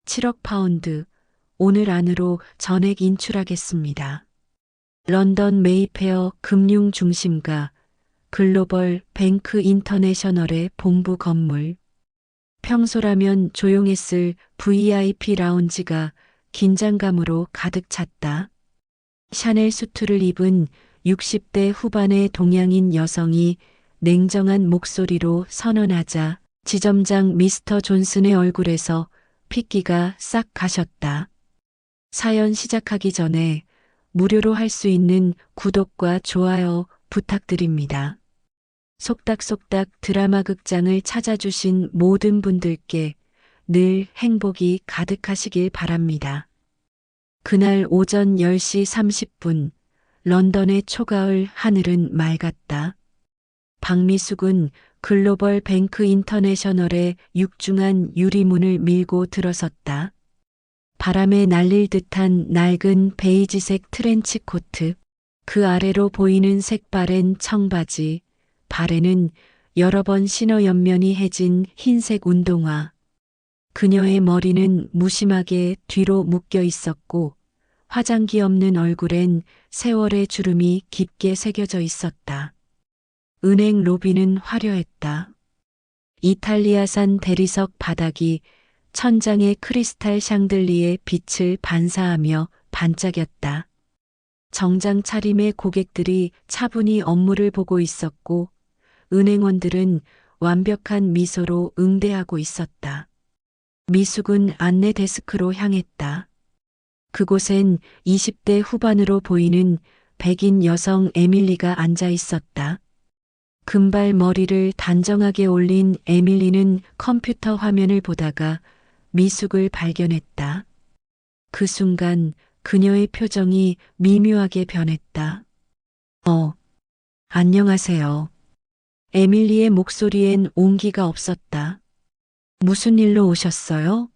7억 파운드, 오늘 안으로 전액 인출하겠습니다. 런던 메이페어 금융 중심가 글로벌 뱅크 인터내셔널의 본부 건물. 평소라면 조용했을 VIP 라운지가 긴장감으로 가득 찼다. 샤넬 수트를 입은 60대 후반의 동양인 여성이 냉정한 목소리로 선언하자 지점장 미스터 존슨의 얼굴에서 핏기가 싹 가셨다. 사연 시작하기 전에 무료로 할 수 있는 구독과 좋아요 부탁드립니다. 속닥속닥 드라마 극장을 찾아주신 모든 분들께 늘 행복이 가득하시길 바랍니다. 그날 오전 10시 30분, 런던의 초가을 하늘은 맑았다. 박미숙은 글로벌 뱅크 인터내셔널의 육중한 유리문을 밀고 들어섰다. 바람에 날릴 듯한 낡은 베이지색 트렌치 코트, 그 아래로 보이는 색바랜 청바지, 발에는 여러 번 신어 옆면이 해진 흰색 운동화. 그녀의 머리는 무심하게 뒤로 묶여 있었고 화장기 없는 얼굴엔 세월의 주름이 깊게 새겨져 있었다. 은행 로비는 화려했다. 이탈리아산 대리석 바닥이 천장의 크리스탈 샹들리에 빛을 반사하며 반짝였다. 정장 차림의 고객들이 차분히 업무를 보고 있었고 은행원들은 완벽한 미소로 응대하고 있었다. 미숙은 안내 데스크로 향했다. 그곳엔 20대 후반으로 보이는 백인 여성 에밀리가 앉아 있었다. 금발 머리를 단정하게 올린 에밀리는 컴퓨터 화면을 보다가 미숙을 발견했다. 그 순간 그녀의 표정이 미묘하게 변했다. 안녕하세요. 에밀리의 목소리엔 온기가 없었다. 무슨 일로 오셨어요?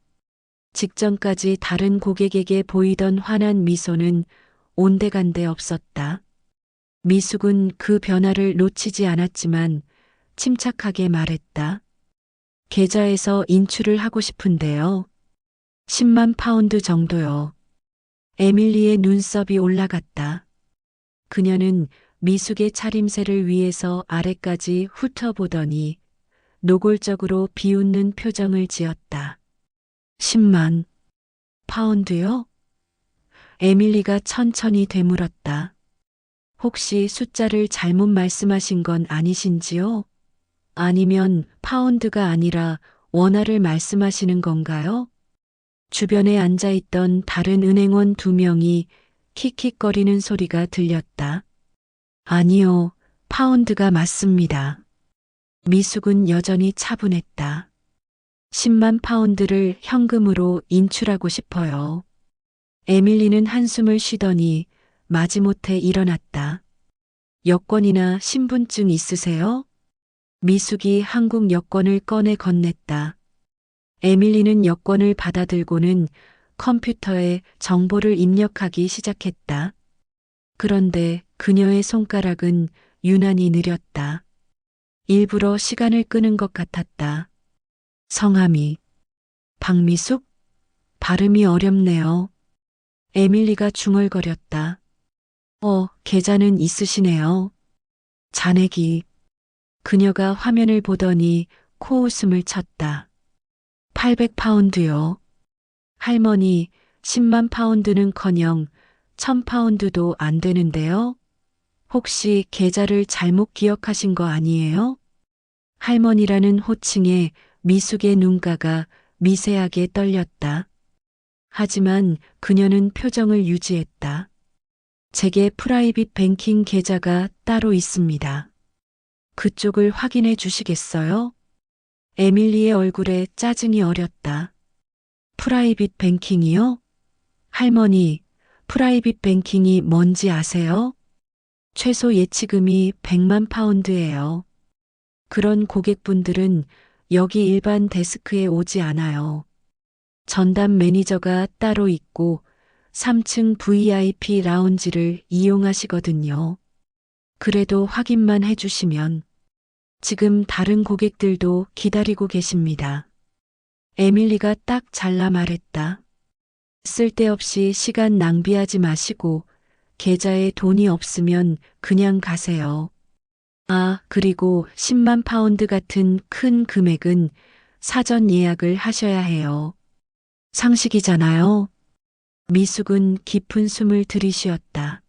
직전까지 다른 고객에게 보이던 환한 미소는 온데간데 없었다. 미숙은 그 변화를 놓치지 않았지만 침착하게 말했다. 계좌에서 인출을 하고 싶은데요. 10만 파운드 정도요. 에밀리의 눈썹이 올라갔다. 그녀는 미숙의 차림새를 위에서 아래까지 훑어보더니 노골적으로 비웃는 표정을 지었다. 10만 파운드요? 에밀리가 천천히 되물었다. 혹시 숫자를 잘못 말씀하신 건 아니신지요? 아니면 파운드가 아니라 원화를 말씀하시는 건가요? 주변에 앉아있던 다른 은행원 2명이 킥킥거리는 소리가 들렸다. 아니요, 파운드가 맞습니다. 미숙은 여전히 차분했다. 10만 파운드를 현금으로 인출하고 싶어요. 에밀리는 한숨을 쉬더니 마지못해 일어났다. 여권이나 신분증 있으세요? 미숙이 한국 여권을 꺼내 건넸다. 에밀리는 여권을 받아들고는 컴퓨터에 정보를 입력하기 시작했다. 그런데 그녀의 손가락은 유난히 느렸다. 일부러 시간을 끄는 것 같았다. 성함이 박미숙? 발음이 어렵네요. 에밀리가 중얼거렸다. 계좌는 있으시네요. 잔액이. 그녀가 화면을 보더니 코웃음을 쳤다. 800파운드요. 할머니, 10만 파운드는커녕 1000파운드도 안 되는데요. 혹시 계좌를 잘못 기억하신 거 아니에요? 할머니라는 호칭에 미숙의 눈가가 미세하게 떨렸다. 하지만 그녀는 표정을 유지했다. 제게 프라이빗 뱅킹 계좌가 따로 있습니다. 그쪽을 확인해 주시겠어요? 에밀리의 얼굴에 짜증이 어렸다. 프라이빗 뱅킹이요? 할머니, 프라이빗 뱅킹이 뭔지 아세요? 최소 예치금이 100만 파운드예요. 그런 고객분들은 여기 일반 데스크에 오지 않아요. 전담 매니저가 따로 있고 3층 VIP 라운지를 이용하시거든요. 그래도 확인만 해주시면 지금 다른 고객들도 기다리고 계십니다. 에밀리가 딱 잘라 말했다. 쓸데없이 시간 낭비하지 마시고 계좌에 돈이 없으면 그냥 가세요. 아, 그리고 10만 파운드 같은 큰 금액은 사전 예약을 하셔야 해요. 상식이잖아요. 미숙은 깊은 숨을 들이쉬었다.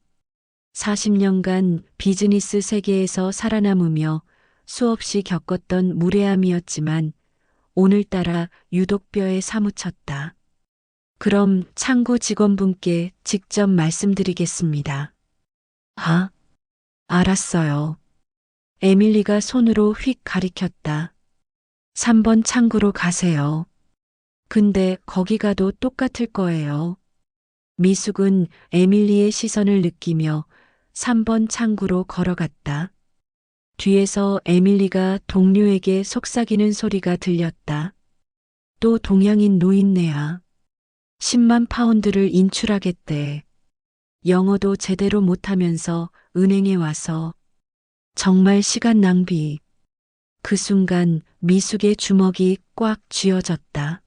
40년간 비즈니스 세계에서 살아남으며 수없이 겪었던 무례함이었지만 오늘따라 유독 뼈에 사무쳤다. 그럼 창구 직원분께 직접 말씀드리겠습니다. 아, 알았어요. 에밀리가 손으로 휙 가리켰다. 3번 창구로 가세요. 근데 거기 가도 똑같을 거예요. 미숙은 에밀리의 시선을 느끼며 3번 창구로 걸어갔다. 뒤에서 에밀리가 동료에게 속삭이는 소리가 들렸다. 또 동양인 노인네야. 10만 파운드를 인출하겠대. 영어도 제대로 못하면서 은행에 와서 정말 시간 낭비. 그 순간 미숙의 주먹이 꽉 쥐어졌다.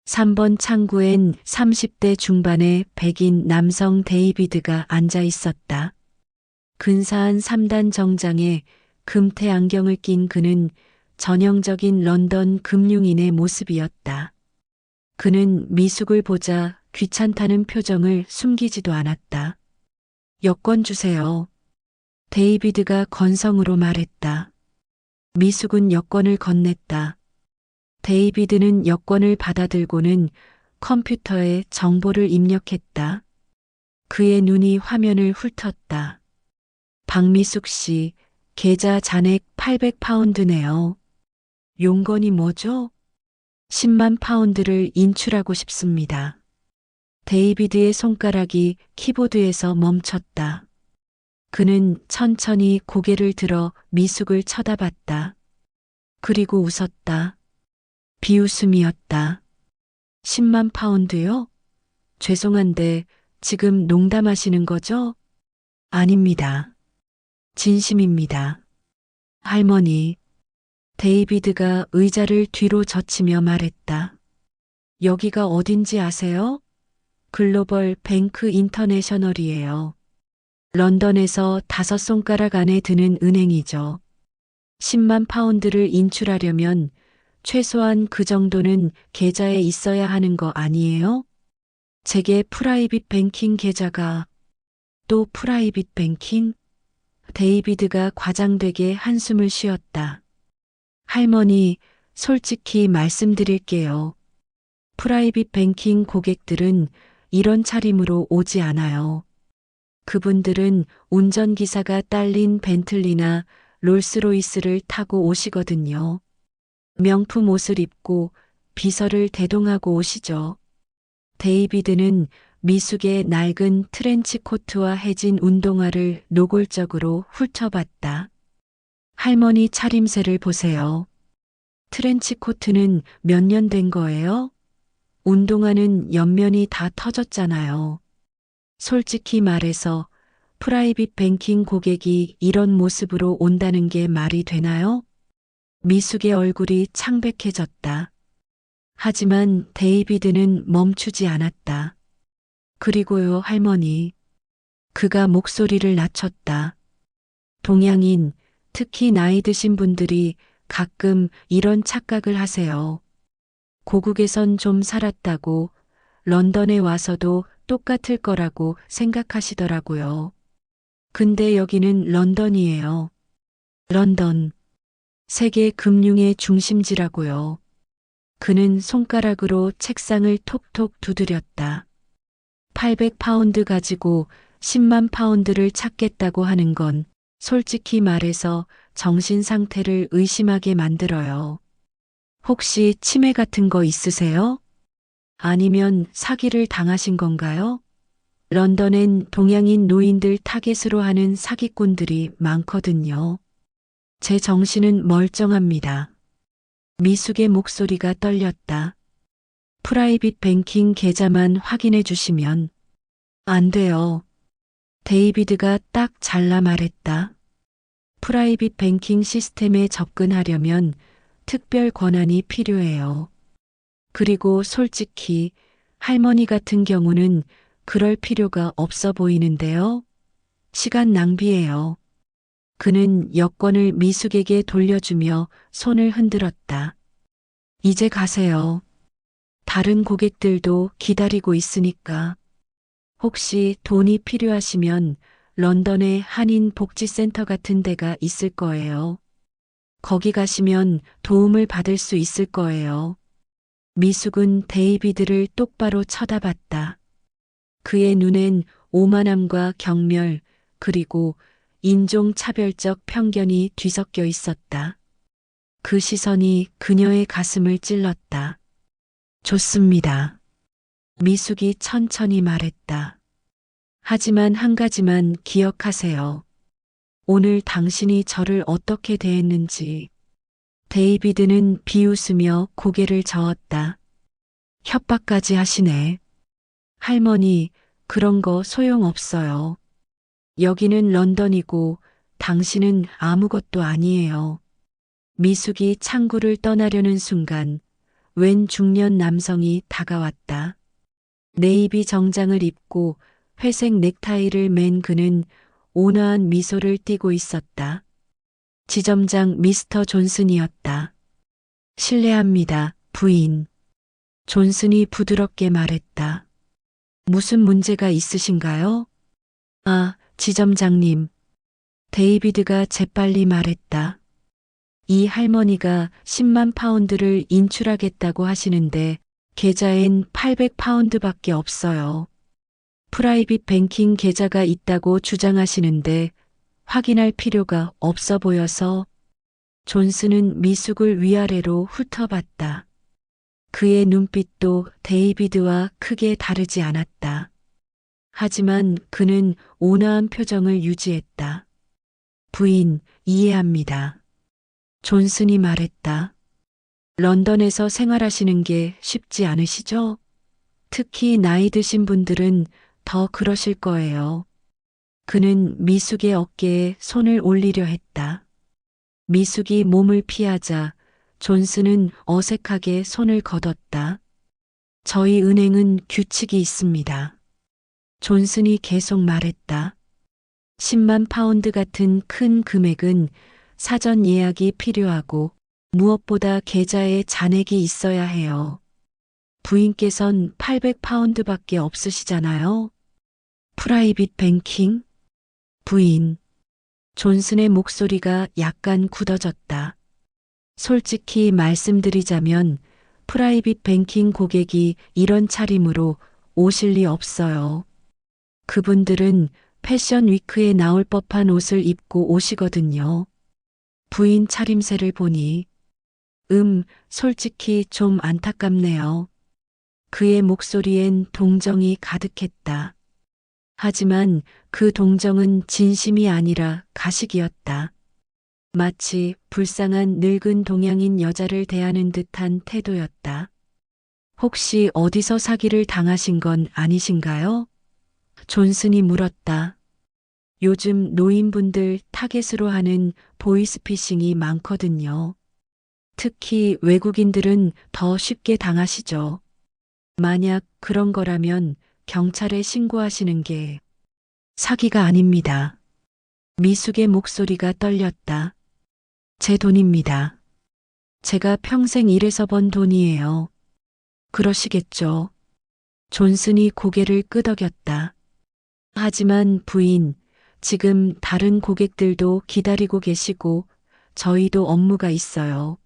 3번 창구엔 30대 중반의 백인 남성 데이비드가 앉아 있었다. 근사한 3단 정장에 금태 안경을 낀 그는 전형적인 런던 금융인의 모습이었다. 그는 미숙을 보자 귀찮다는 표정을 숨기지도 않았다. 여권 주세요. 데이비드가 건성으로 말했다. 미숙은 여권을 건넸다. 데이비드는 여권을 받아들고는 컴퓨터에 정보를 입력했다. 그의 눈이 화면을 훑었다. 박미숙 씨, 계좌 잔액 800파운드네요. 용건이 뭐죠? 10만 파운드를 인출하고 싶습니다. 데이비드의 손가락이 키보드에서 멈췄다. 그는 천천히 고개를 들어 미숙을 쳐다봤다. 그리고 웃었다. 비웃음이었다. 10만 파운드요? 죄송한데 지금 농담하시는 거죠? 아닙니다. 진심입니다. 할머니. 데이비드가 의자를 뒤로 젖히며 말했다. 여기가 어딘지 아세요? 글로벌 뱅크 인터내셔널이에요. 런던에서 5손가락 안에 드는 은행이죠. 10만 파운드를 인출하려면 최소한 그 정도는 계좌에 있어야 하는 거 아니에요? 제게 프라이빗 뱅킹 계좌가 또 프라이빗 뱅킹? 데이비드가 과장되게 한숨을 쉬었다. 할머니, 솔직히 말씀드릴게요. 프라이빗 뱅킹 고객들은 이런 차림으로 오지 않아요. 그분들은 운전기사가 딸린 벤틀리나 롤스로이스를 타고 오시거든요. 명품 옷을 입고 비서를 대동하고 오시죠. 데이비드는 미숙의 낡은 트렌치 코트와 해진 운동화를 노골적으로 훑어봤다. 할머니 차림새를 보세요. 트렌치 코트는 몇 년 된 거예요? 운동화는 옆면이 다 터졌잖아요. 솔직히 말해서 프라이빗 뱅킹 고객이 이런 모습으로 온다는 게 말이 되나요? 미숙의 얼굴이 창백해졌다. 하지만 데이비드는 멈추지 않았다. 그리고요, 할머니. 그가 목소리를 낮췄다. 동양인, 특히 나이 드신 분들이 가끔 이런 착각을 하세요. 고국에선 좀 살았다고 런던에 와서도 똑같을 거라고 생각하시더라고요. 근데 여기는 런던이에요. 런던. 세계 금융의 중심지라고요. 그는 손가락으로 책상을 톡톡 두드렸다. 800파운드 가지고 10만 파운드를 찾겠다고 하는 건 솔직히 말해서 정신 상태를 의심하게 만들어요. 혹시 치매 같은 거 있으세요? 아니면 사기를 당하신 건가요? 런던엔 동양인 노인들 타겟으로 하는 사기꾼들이 많거든요. 제 정신은 멀쩡합니다. 미숙의 목소리가 떨렸다. 프라이빗 뱅킹 계좌만 확인해 주시면 안 돼요. 데이비드가 딱 잘라 말했다. 프라이빗 뱅킹 시스템에 접근하려면 특별 권한이 필요해요. 그리고 솔직히 할머니 같은 경우는 그럴 필요가 없어 보이는데요. 시간 낭비예요. 그는 여권을 미숙에게 돌려주며 손을 흔들었다. 이제 가세요. 다른 고객들도 기다리고 있으니까. 혹시 돈이 필요하시면 런던에 한인 복지센터 같은 데가 있을 거예요. 거기 가시면 도움을 받을 수 있을 거예요. 미숙은 데이비드를 똑바로 쳐다봤다. 그의 눈엔 오만함과 경멸, 그리고 인종차별적 편견이 뒤섞여 있었다. 그 시선이 그녀의 가슴을 찔렀다. 좋습니다. 미숙이 천천히 말했다. 하지만 한 가지만 기억하세요. 오늘 당신이 저를 어떻게 대했는지. 데이비드는 비웃으며 고개를 저었다. 협박까지 하시네. 할머니, 그런 거 소용없어요. 여기는 런던이고 당신은 아무것도 아니에요. 미숙이 창구를 떠나려는 순간 웬 중년 남성이 다가왔다. 네이비 정장을 입고 회색 넥타이를 맨 그는 온화한 미소를 띠고 있었다. 지점장 미스터 존슨이었다. 실례합니다, 부인. 존슨이 부드럽게 말했다. 무슨 문제가 있으신가요? 아, 지점장님. 데이비드가 재빨리 말했다. 이 할머니가 10만 파운드를 인출하겠다고 하시는데 계좌엔 800파운드밖에 없어요. 프라이빗 뱅킹 계좌가 있다고 주장하시는데 확인할 필요가 없어 보여서. 존슨은 미숙을 위아래로 훑어봤다. 그의 눈빛도 데이비드와 크게 다르지 않았다. 하지만 그는 온화한 표정을 유지했다. 부인, 이해합니다. 존슨이 말했다. 런던에서 생활하시는 게 쉽지 않으시죠? 특히 나이 드신 분들은 더 그러실 거예요. 그는 미숙의 어깨에 손을 올리려 했다. 미숙이 몸을 피하자 존슨은 어색하게 손을 걷었다. 저희 은행은 규칙이 있습니다. 존슨이 계속 말했다. 10만 파운드 같은 큰 금액은 사전 예약이 필요하고 무엇보다 계좌에 잔액이 있어야 해요. 부인께선 800파운드밖에 없으시잖아요. 프라이빗 뱅킹? 부인. 존슨의 목소리가 약간 굳어졌다. 솔직히 말씀드리자면 프라이빗 뱅킹 고객이 이런 차림으로 오실 리 없어요. 그분들은 패션 위크에 나올 법한 옷을 입고 오시거든요. 부인 차림새를 보니 솔직히 좀 안타깝네요. 그의 목소리엔 동정이 가득했다. 하지만 그 동정은 진심이 아니라 가식이었다. 마치 불쌍한 늙은 동양인 여자를 대하는 듯한 태도였다. 혹시 어디서 사기를 당하신 건 아니신가요? 존슨이 물었다. 요즘 노인분들 타겟으로 하는 보이스피싱이 많거든요. 특히 외국인들은 더 쉽게 당하시죠. 만약 그런 거라면 경찰에 신고하시는 게. 사기가 아닙니다. 미숙의 목소리가 떨렸다. 제 돈입니다. 제가 평생 일해서 번 돈이에요. 그러시겠죠. 존슨이 고개를 끄덕였다. 하지만 부인, 지금 다른 고객들도 기다리고 계시고 저희도 업무가 있어요.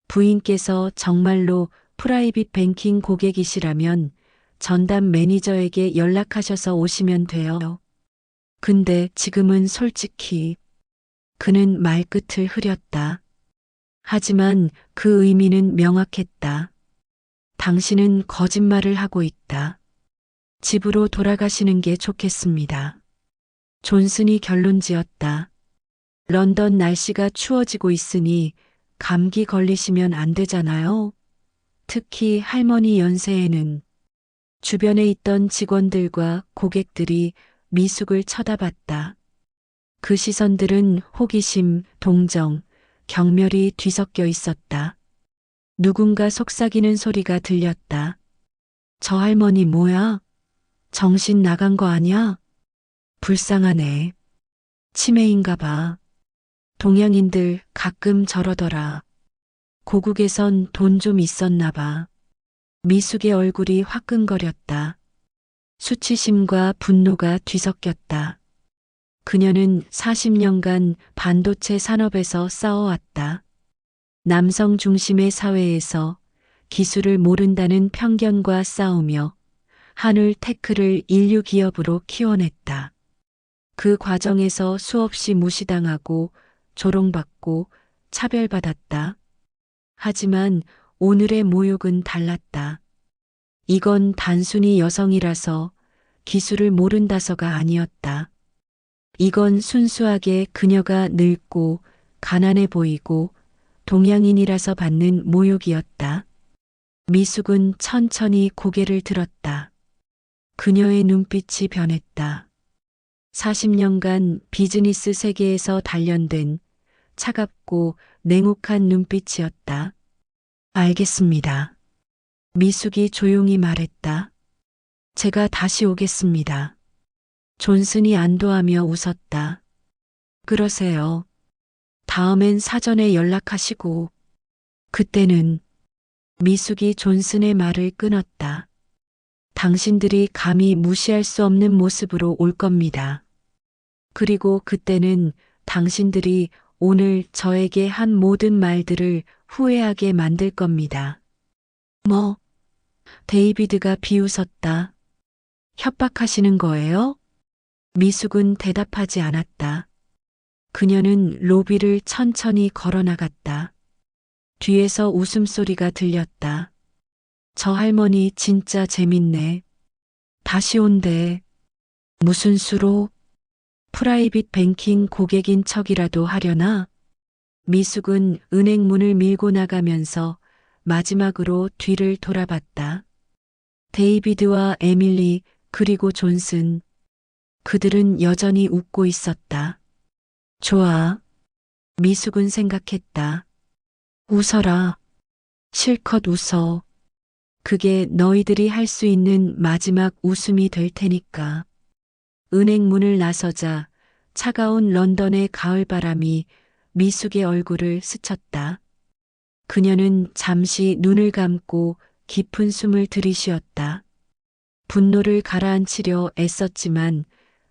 부인께서 정말로 프라이빗 뱅킹 고객이시라면 전담 매니저에게 연락하셔서 오시면 돼요. 근데 지금은 솔직히. 그는 말끝을 흐렸다. 하지만 그 의미는 명확했다. 당신은 거짓말을 하고 있다. 집으로 돌아가시는 게 좋겠습니다. 존슨이 결론 지었다. 런던 날씨가 추워지고 있으니 감기 걸리시면 안 되잖아요. 특히 할머니 연세에는. 주변에 있던 직원들과 고객들이 미숙을 쳐다봤다. 그 시선들은 호기심, 동정, 경멸이 뒤섞여 있었다. 누군가 속삭이는 소리가 들렸다. 저 할머니 뭐야? 정신 나간 거 아니야? 불쌍하네. 치매인가 봐. 동양인들 가끔 저러더라. 고국에선 돈 좀 있었나 봐. 미숙의 얼굴이 화끈거렸다. 수치심과 분노가 뒤섞였다. 그녀는 40년간 반도체 산업에서 싸워왔다. 남성 중심의 사회에서 기술을 모른다는 편견과 싸우며 한울 테크를 인류 기업으로 키워냈다. 그 과정에서 수없이 무시당하고 조롱받고 차별받았다. 하지만 오늘의 모욕은 달랐다. 이건 단순히 여성이라서 기술을 모른다서가 아니었다. 이건 순수하게 그녀가 늙고 가난해 보이고 동양인이라서 받는 모욕이었다. 미숙은 천천히 고개를 들었다. 그녀의 눈빛이 변했다. 40년간 비즈니스 세계에서 단련된 차갑고 냉혹한 눈빛이었다. 알겠습니다. 미숙이 조용히 말했다. 제가 다시 오겠습니다. 존슨이 안도하며 웃었다. 그러세요. 다음엔 사전에 연락하시고. 그때는 미숙이 존슨의 말을 끊었다. 당신들이 감히 무시할 수 없는 모습으로 올 겁니다. 그리고 그때는 당신들이 오늘 저에게 한 모든 말들을 후회하게 만들 겁니다. 뭐? 데이비드가 비웃었다. 협박하시는 거예요? 미숙은 대답하지 않았다. 그녀는 로비를 천천히 걸어나갔다. 뒤에서 웃음소리가 들렸다. 저 할머니 진짜 재밌네. 다시 온대. 무슨 수로? 프라이빗 뱅킹 고객인 척이라도 하려나? 미숙은 은행 문을 밀고 나가면서 마지막으로 뒤를 돌아봤다. 데이비드와 에밀리 그리고 존슨. 그들은 여전히 웃고 있었다. 좋아. 미숙은 생각했다. 웃어라. 실컷 웃어. 그게 너희들이 할 수 있는 마지막 웃음이 될 테니까. 은행 문을 나서자 차가운 런던의 가을바람이 미숙의 얼굴을 스쳤다. 그녀는 잠시 눈을 감고 깊은 숨을 들이쉬었다. 분노를 가라앉히려 애썼지만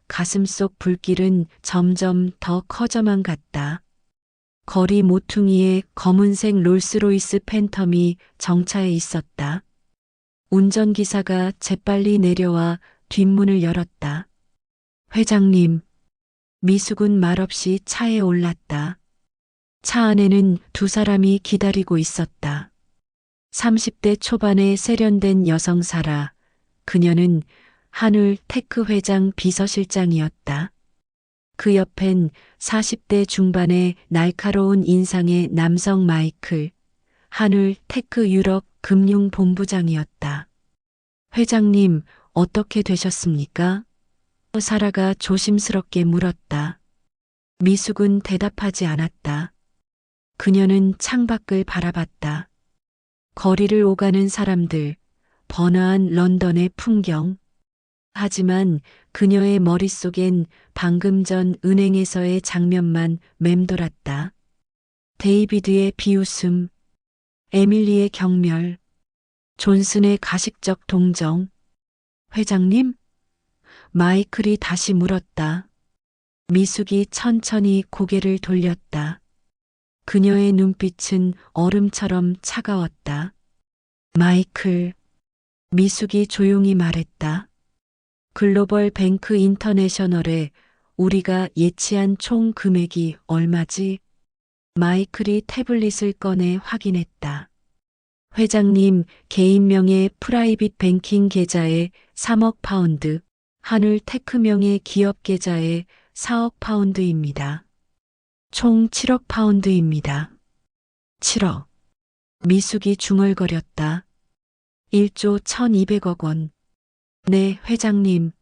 가슴속 불길은 점점 더 커져만 갔다. 거리 모퉁이에 검은색 롤스로이스 팬텀이 정차해 있었다. 운전기사가 재빨리 내려와 뒷문을 열었다. 회장님. 미숙은 말없이 차에 올랐다. 차 안에는 두 사람이 기다리고 있었다. 30대 초반의 세련된 여성사라. 그녀는 한울 테크 회장 비서실장이었다. 그 옆엔 40대 중반의 날카로운 인상의 남성 마이클. 한울 테크 유럽 금융본부장이었다. 회장님, 어떻게 되셨습니까? 사라가 조심스럽게 물었다. 미숙은 대답하지 않았다. 그녀는 창밖을 바라봤다. 거리를 오가는 사람들, 번화한 런던의 풍경. 하지만 그녀의 머릿속엔 방금 전 은행에서의 장면만 맴돌았다. 데이비드의 비웃음, 에밀리의 경멸, 존슨의 가식적 동정. 회장님? 마이클이 다시 물었다. 미숙이 천천히 고개를 돌렸다. 그녀의 눈빛은 얼음처럼 차가웠다. 마이클. 미숙이 조용히 말했다. 글로벌 뱅크 인터내셔널에 우리가 예치한 총 금액이 얼마지? 마이클이 태블릿을 꺼내 확인했다. 회장님 개인명의 프라이빗 뱅킹 계좌에 3억 파운드, 한울 테크명의 기업 계좌에 4억 파운드입니다. 총 7억 파운드입니다. 7억. 미숙이 중얼거렸다. 1조 1200억 원. 네, 회장님.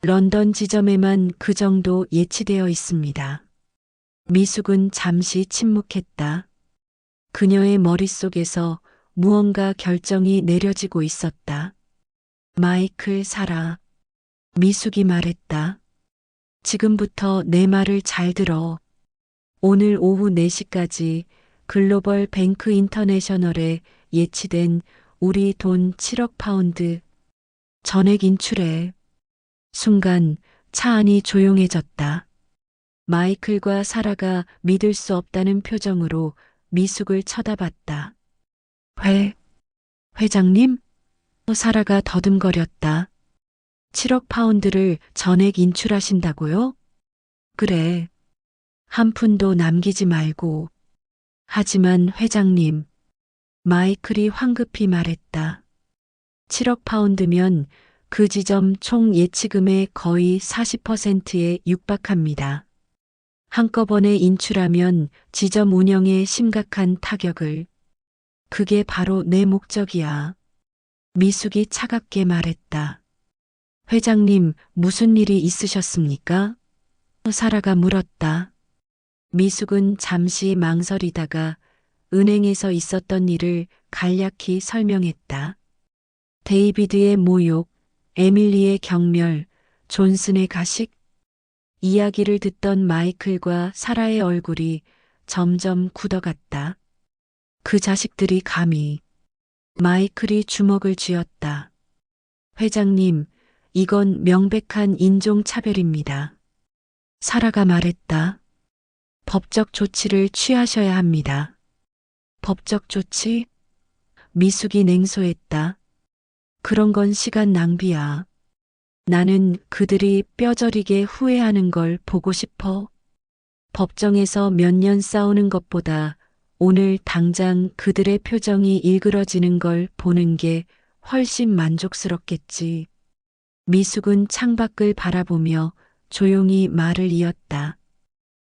런던 지점에만 그 정도 예치되어 있습니다. 미숙은 잠시 침묵했다. 그녀의 머릿속에서 무언가 결정이 내려지고 있었다. 마이클, 사라. 미숙이 말했다. 지금부터 내 말을 잘 들어. 오늘 오후 4시까지 글로벌 뱅크 인터내셔널에 예치된 우리 돈 7억 파운드 전액 인출해. 순간 차 안이 조용해졌다. 마이클과 사라가 믿을 수 없다는 표정으로 미숙을 쳐다봤다. 회장님? 사라가 더듬거렸다. 7억 파운드를 전액 인출하신다고요? 그래. 한 푼도 남기지 말고. 하지만 회장님, 마이클이 황급히 말했다. 7억 파운드면 그 지점 총 예치금의 거의 40%에 육박합니다. 한꺼번에 인출하면 지점 운영에 심각한 타격을. 그게 바로 내 목적이야. 미숙이 차갑게 말했다. 회장님, 무슨 일이 있으셨습니까? 사라가 물었다. 미숙은 잠시 망설이다가 은행에서 있었던 일을 간략히 설명했다. 데이비드의 모욕, 에밀리의 경멸, 존슨의 가식. 이야기를 듣던 마이클과 사라의 얼굴이 점점 굳어갔다. 그 자식들이 감히. 마이클이 주먹을 쥐었다. 회장님, 이건 명백한 인종차별입니다. 사라가 말했다. 법적 조치를 취하셔야 합니다. 법적 조치? 미숙이 냉소했다. 그런 건 시간 낭비야. 나는 그들이 뼈저리게 후회하는 걸 보고 싶어. 법정에서 몇 년 싸우는 것보다 오늘 당장 그들의 표정이 일그러지는 걸 보는 게 훨씬 만족스럽겠지. 미숙은 창밖을 바라보며 조용히 말을 이었다.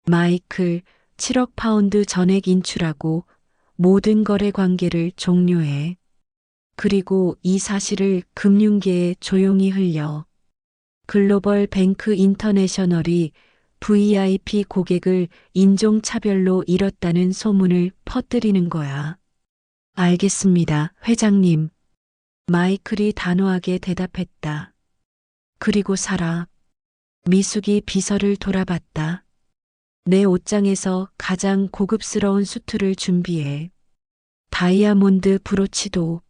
마이클, 7억 파운드 전액 인출하고 모든 거래 관계를 종료해. 그리고 이 사실을 금융계에 조용히 흘려. 글로벌 뱅크 인터내셔널이 VIP 고객을 인종차별로 잃었다는 소문을 퍼뜨리는 거야. 알겠습니다, 회장님. 마이클이 단호하게 대답했다. 그리고 사라. 미숙이 비서를 돌아봤다. 내 옷장에서 가장 고급스러운 수트를 준비해. 다이아몬드 브로치도.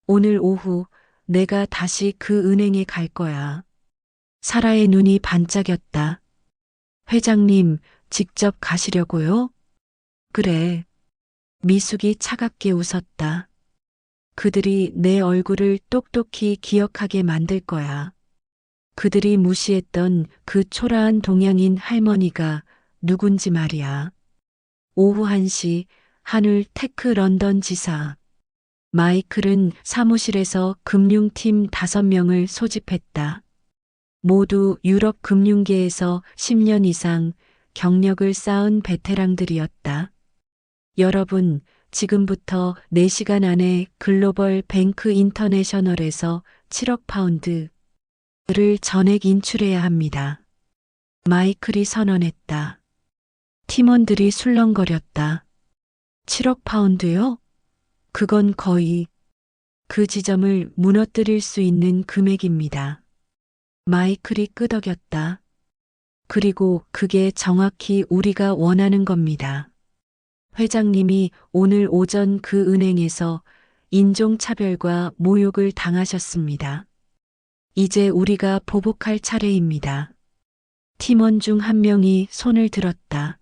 오늘 오후 내가 다시 그 은행에 갈 거야. 사라의 눈이 반짝였다. 회장님, 직접 가시려고요? 그래. 미숙이 차갑게 웃었다. 그들이 내 얼굴을 똑똑히 기억하게 만들 거야. 그들이 무시했던 그 초라한 동양인 할머니가 누군지 말이야. 오후 1시 한울 테크 런던 지사. 마이클은 사무실에서 금융팀 5명을 소집했다. 모두 유럽 금융계에서 10년 이상 경력을 쌓은 베테랑들이었다. 여러분, 지금부터 4시간 안에 글로벌 뱅크 인터내셔널에서 7억 파운드를 전액 인출해야 합니다. 마이클이 선언했다. 팀원들이 술렁거렸다. 7억 파운드요? 그건 거의 그 지점을 무너뜨릴 수 있는 금액입니다. 마이클이 끄덕였다. 그리고 그게 정확히 우리가 원하는 겁니다. 회장님이 오늘 오전 그 은행에서 인종차별과 모욕을 당하셨습니다. 이제 우리가 보복할 차례입니다. 팀원 중 한 명이 손을 들었다.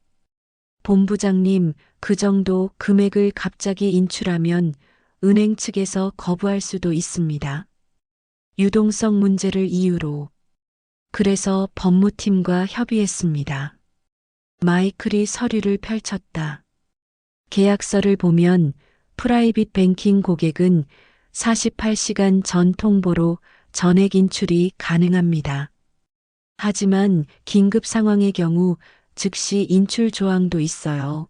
본부장님, 그 정도 금액을 갑자기 인출하면 은행 측에서 거부할 수도 있습니다. 유동성 문제를 이유로. 그래서 법무팀과 협의했습니다. 마이클이 서류를 펼쳤다. 계약서를 보면 프라이빗 뱅킹 고객은 48시간 전 통보로 전액 인출이 가능합니다. 하지만 긴급 상황의 경우 즉시 인출 조항도 있어요.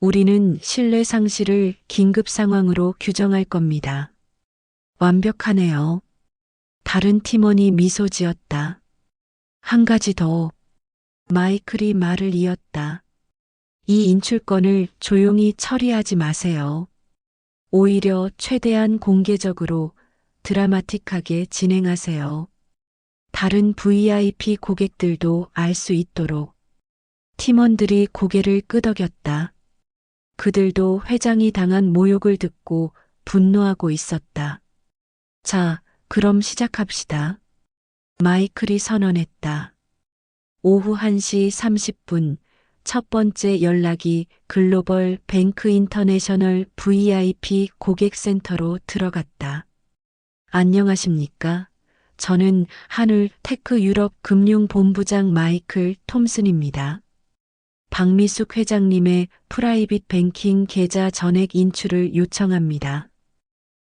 우리는 신뢰 상실을 긴급 상황으로 규정할 겁니다. 완벽하네요. 다른 팀원이 미소 지었다. 한 가지 더. 마이클이 말을 이었다. 이 인출권을 조용히 처리하지 마세요. 오히려 최대한 공개적으로 드라마틱하게 진행하세요. 다른 VIP 고객들도 알 수 있도록. 팀원들이 고개를 끄덕였다. 그들도 회장이 당한 모욕을 듣고 분노하고 있었다. 자, 그럼 시작합시다. 마이클이 선언했다. 오후 1시 30분 첫 번째 연락이 글로벌 뱅크 인터내셔널 VIP 고객센터로 들어갔다. 안녕하십니까? 저는 한울 테크 유럽 금융본부장 마이클 톰슨입니다. 박미숙 회장님의 프라이빗 뱅킹 계좌 전액 인출을 요청합니다.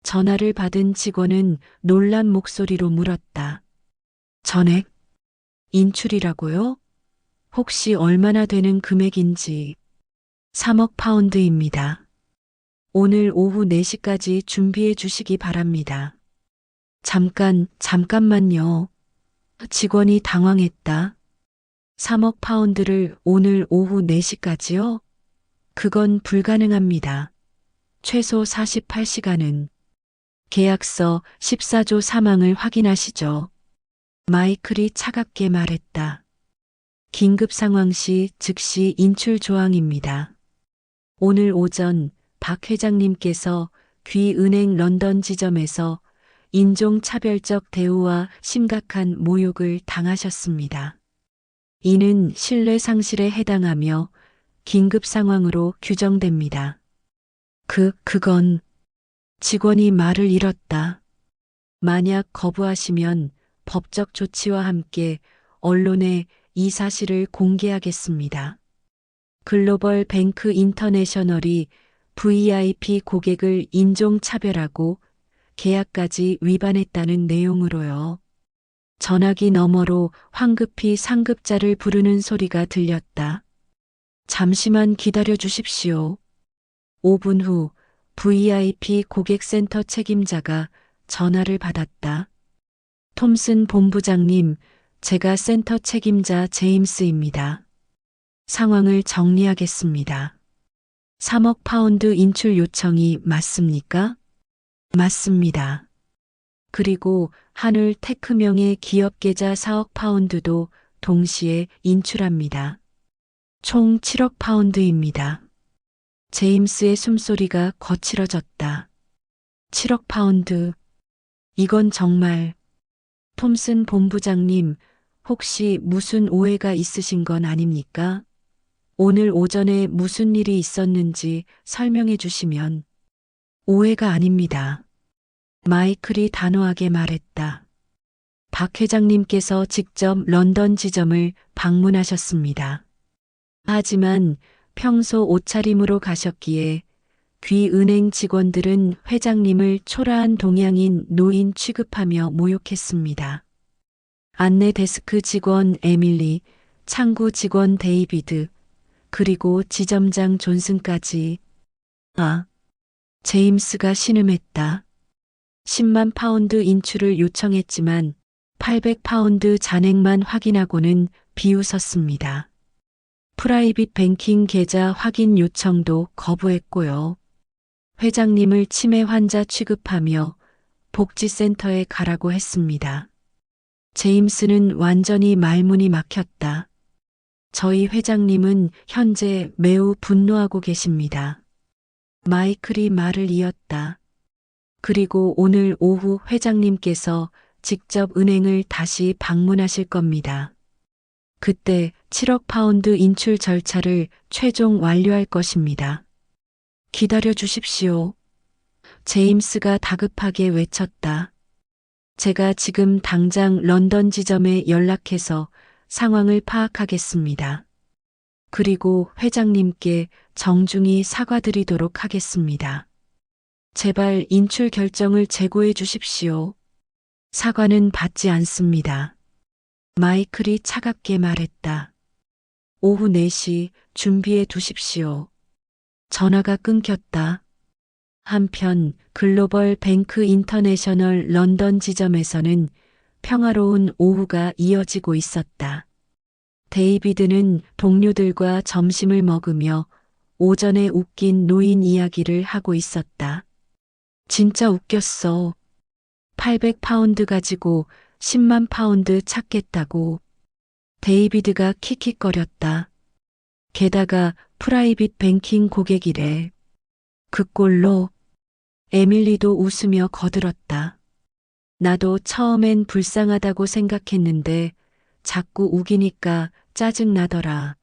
전화를 받은 직원은 놀란 목소리로 물었다. 전액? 인출이라고요? 혹시 얼마나 되는 금액인지. 3억 파운드입니다. 오늘 오후 4시까지 준비해 주시기 바랍니다. 잠깐만요. 직원이 당황했다. 3억 파운드를 오늘 오후 4시까지요? 그건 불가능합니다. 최소 48시간은. 계약서 14조 사망을 확인하시죠. 마이클이 차갑게 말했다. 긴급 상황 시 즉시 인출 조항입니다. 오늘 오전 박 회장님께서 귀은행 런던 지점에서 인종차별적 대우와 심각한 모욕을 당하셨습니다. 이는 신뢰 상실에 해당하며 긴급 상황으로 규정됩니다. 그건 직원이 말을 잃었다. 만약 거부하시면 법적 조치와 함께 언론에 이 사실을 공개하겠습니다. 글로벌 뱅크 인터내셔널이 VIP 고객을 인종차별하고 계약까지 위반했다는 내용으로요. 전화기 너머로 황급히 상급자를 부르는 소리가 들렸다. 잠시만 기다려 주십시오. 5분 후 VIP 고객센터 책임자가 전화를 받았다. 톰슨 본부장님, 제가 센터 책임자 제임스입니다. 상황을 정리하겠습니다. 3억 파운드 인출 요청이 맞습니까? 맞습니다. 그리고 한울 테크명의 기업 계좌 4억 파운드도 동시에 인출합니다. 총 7억 파운드입니다. 제임스의 숨소리가 거칠어졌다. 7억 파운드. 이건 정말. 톰슨 본부장님, 혹시 무슨 오해가 있으신 건 아닙니까? 오늘 오전에 무슨 일이 있었는지 설명해 주시면. 오해가 아닙니다. 마이클이 단호하게 말했다. 박 회장님께서 직접 런던 지점을 방문하셨습니다. 하지만 평소 옷차림으로 가셨기에 귀은행 직원들은 회장님을 초라한 동양인 노인 취급하며 모욕했습니다. 안내 데스크 직원 에밀리, 창구 직원 데이비드, 그리고 지점장 존슨까지. 제임스가 신음했다. 10만 파운드 인출을 요청했지만 800파운드 잔액만 확인하고는 비웃었습니다. 프라이빗 뱅킹 계좌 확인 요청도 거부했고요. 회장님을 치매 환자 취급하며 복지센터에 가라고 했습니다. 제임스는 완전히 말문이 막혔다. 저희 회장님은 현재 매우 분노하고 계십니다. 마이클이 말을 이었다. 그리고 오늘 오후 회장님께서 직접 은행을 다시 방문하실 겁니다. 그때 7억 파운드 인출 절차를 최종 완료할 것입니다. 기다려 주십시오. 제임스가 다급하게 외쳤다. 제가 지금 당장 런던 지점에 연락해서 상황을 파악하겠습니다. 그리고 회장님께 정중히 사과드리도록 하겠습니다. 제발 인출 결정을 재고해 주십시오. 사과는 받지 않습니다. 마이클이 차갑게 말했다. 오후 4시 준비해 두십시오. 전화가 끊겼다. 한편 글로벌 뱅크 인터내셔널 런던 지점에서는 평화로운 오후가 이어지고 있었다. 데이비드는 동료들과 점심을 먹으며 오전에 웃긴 노인 이야기를 하고 있었다. 진짜 웃겼어. 800파운드 가지고 10만 파운드 찾겠다고. 데이비드가 킥킥거렸다. 게다가 프라이빗 뱅킹 고객이래. 그 꼴로 에밀리도 웃으며 거들었다. 나도 처음엔 불쌍하다고 생각했는데 자꾸 우기니까 짜증나더라.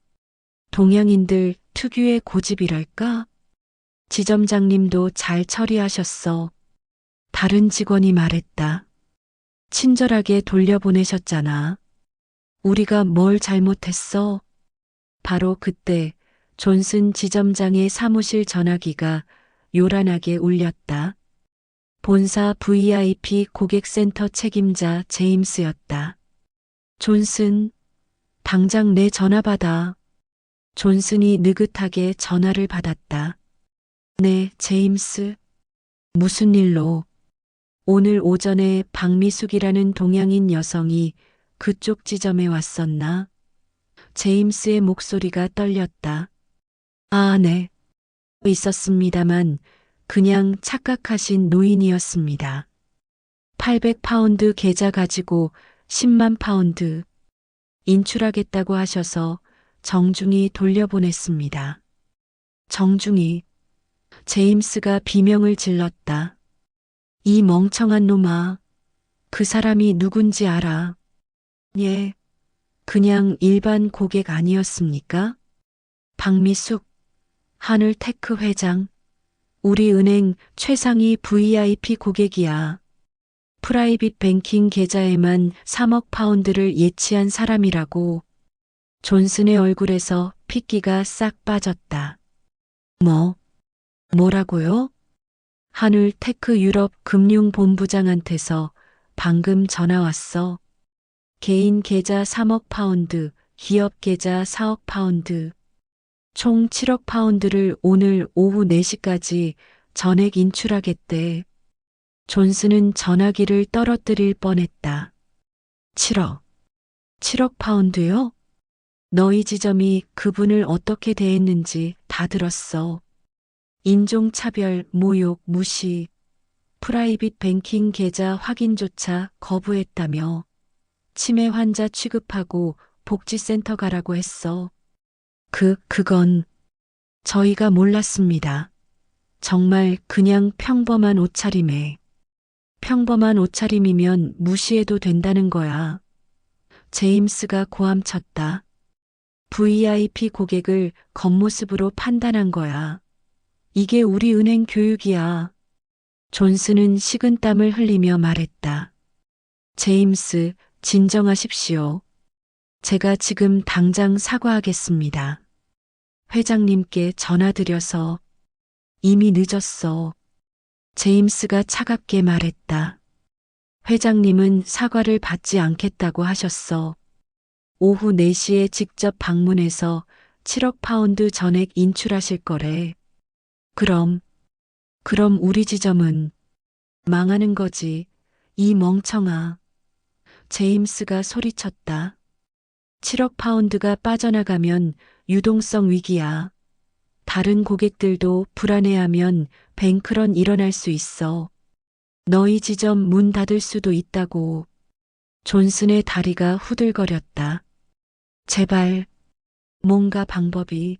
동양인들 특유의 고집이랄까? 지점장님도 잘 처리하셨어. 다른 직원이 말했다. 친절하게 돌려보내셨잖아. 우리가 뭘 잘못했어? 바로 그때 존슨 지점장의 사무실 전화기가 요란하게 울렸다. 본사 VIP 고객센터 책임자 제임스였다. 존슨, 당장 내 전화 받아. 존슨이 느긋하게 전화를 받았다. 네, 제임스. 무슨 일로? 오늘 오전에 박미숙이라는 동양인 여성이 그쪽 지점에 왔었나? 제임스의 목소리가 떨렸다. 아, 네. 있었습니다만 그냥 착각하신 노인이었습니다. 800파운드 계좌 가지고 10만 파운드 인출하겠다고 하셔서 정중히 돌려보냈습니다. 정중히. 제임스가 비명을 질렀다. 이 멍청한 놈아. 그 사람이 누군지 알아? 예. 그냥 일반 고객 아니었습니까? 박미숙, 하늘테크 회장. 우리 은행 최상위 VIP 고객이야. 프라이빗 뱅킹 계좌에만 3억 파운드를 예치한 사람이라고. 존슨의 얼굴에서 핏기가 싹 빠졌다. 뭐라고요? 하늘테크 유럽 금융본부장한테서 방금 전화 왔어. 개인 계좌 3억 파운드, 기업 계좌 4억 파운드. 총 7억 파운드를 오늘 오후 4시까지 전액 인출하겠대. 존슨은 전화기를 떨어뜨릴 뻔했다. 7억 파운드요? 너희 지점이 그분을 어떻게 대했는지 다 들었어. 인종차별, 모욕, 무시, 프라이빗 뱅킹 계좌 확인조차 거부했다며. 치매 환자 취급하고 복지센터 가라고 했어. 그건 저희가 몰랐습니다. 정말 그냥 평범한 옷차림에. 평범한 옷차림이면 무시해도 된다는 거야. 제임스가 고함쳤다. VIP 고객을 겉모습으로 판단한 거야. 이게 우리 은행 교육이야. 존슨은 식은땀을 흘리며 말했다. 제임스, 진정하십시오. 제가 지금 당장 사과하겠습니다. 회장님께 전화드려서 이미 늦었어. 제임스가 차갑게 말했다. 회장님은 사과를 받지 않겠다고 하셨어. 오후 4시에 직접 방문해서 7억 파운드 전액 인출하실 거래. 그럼 우리 지점은 망하는 거지. 이 멍청아. 제임스가 소리쳤다. 7억 파운드가 빠져나가면 유동성 위기야. 다른 고객들도 불안해하면 뱅크런 일어날 수 있어. 너희 지점 문 닫을 수도 있다고. 존슨의 다리가 후들거렸다. 제발, 뭔가 방법이.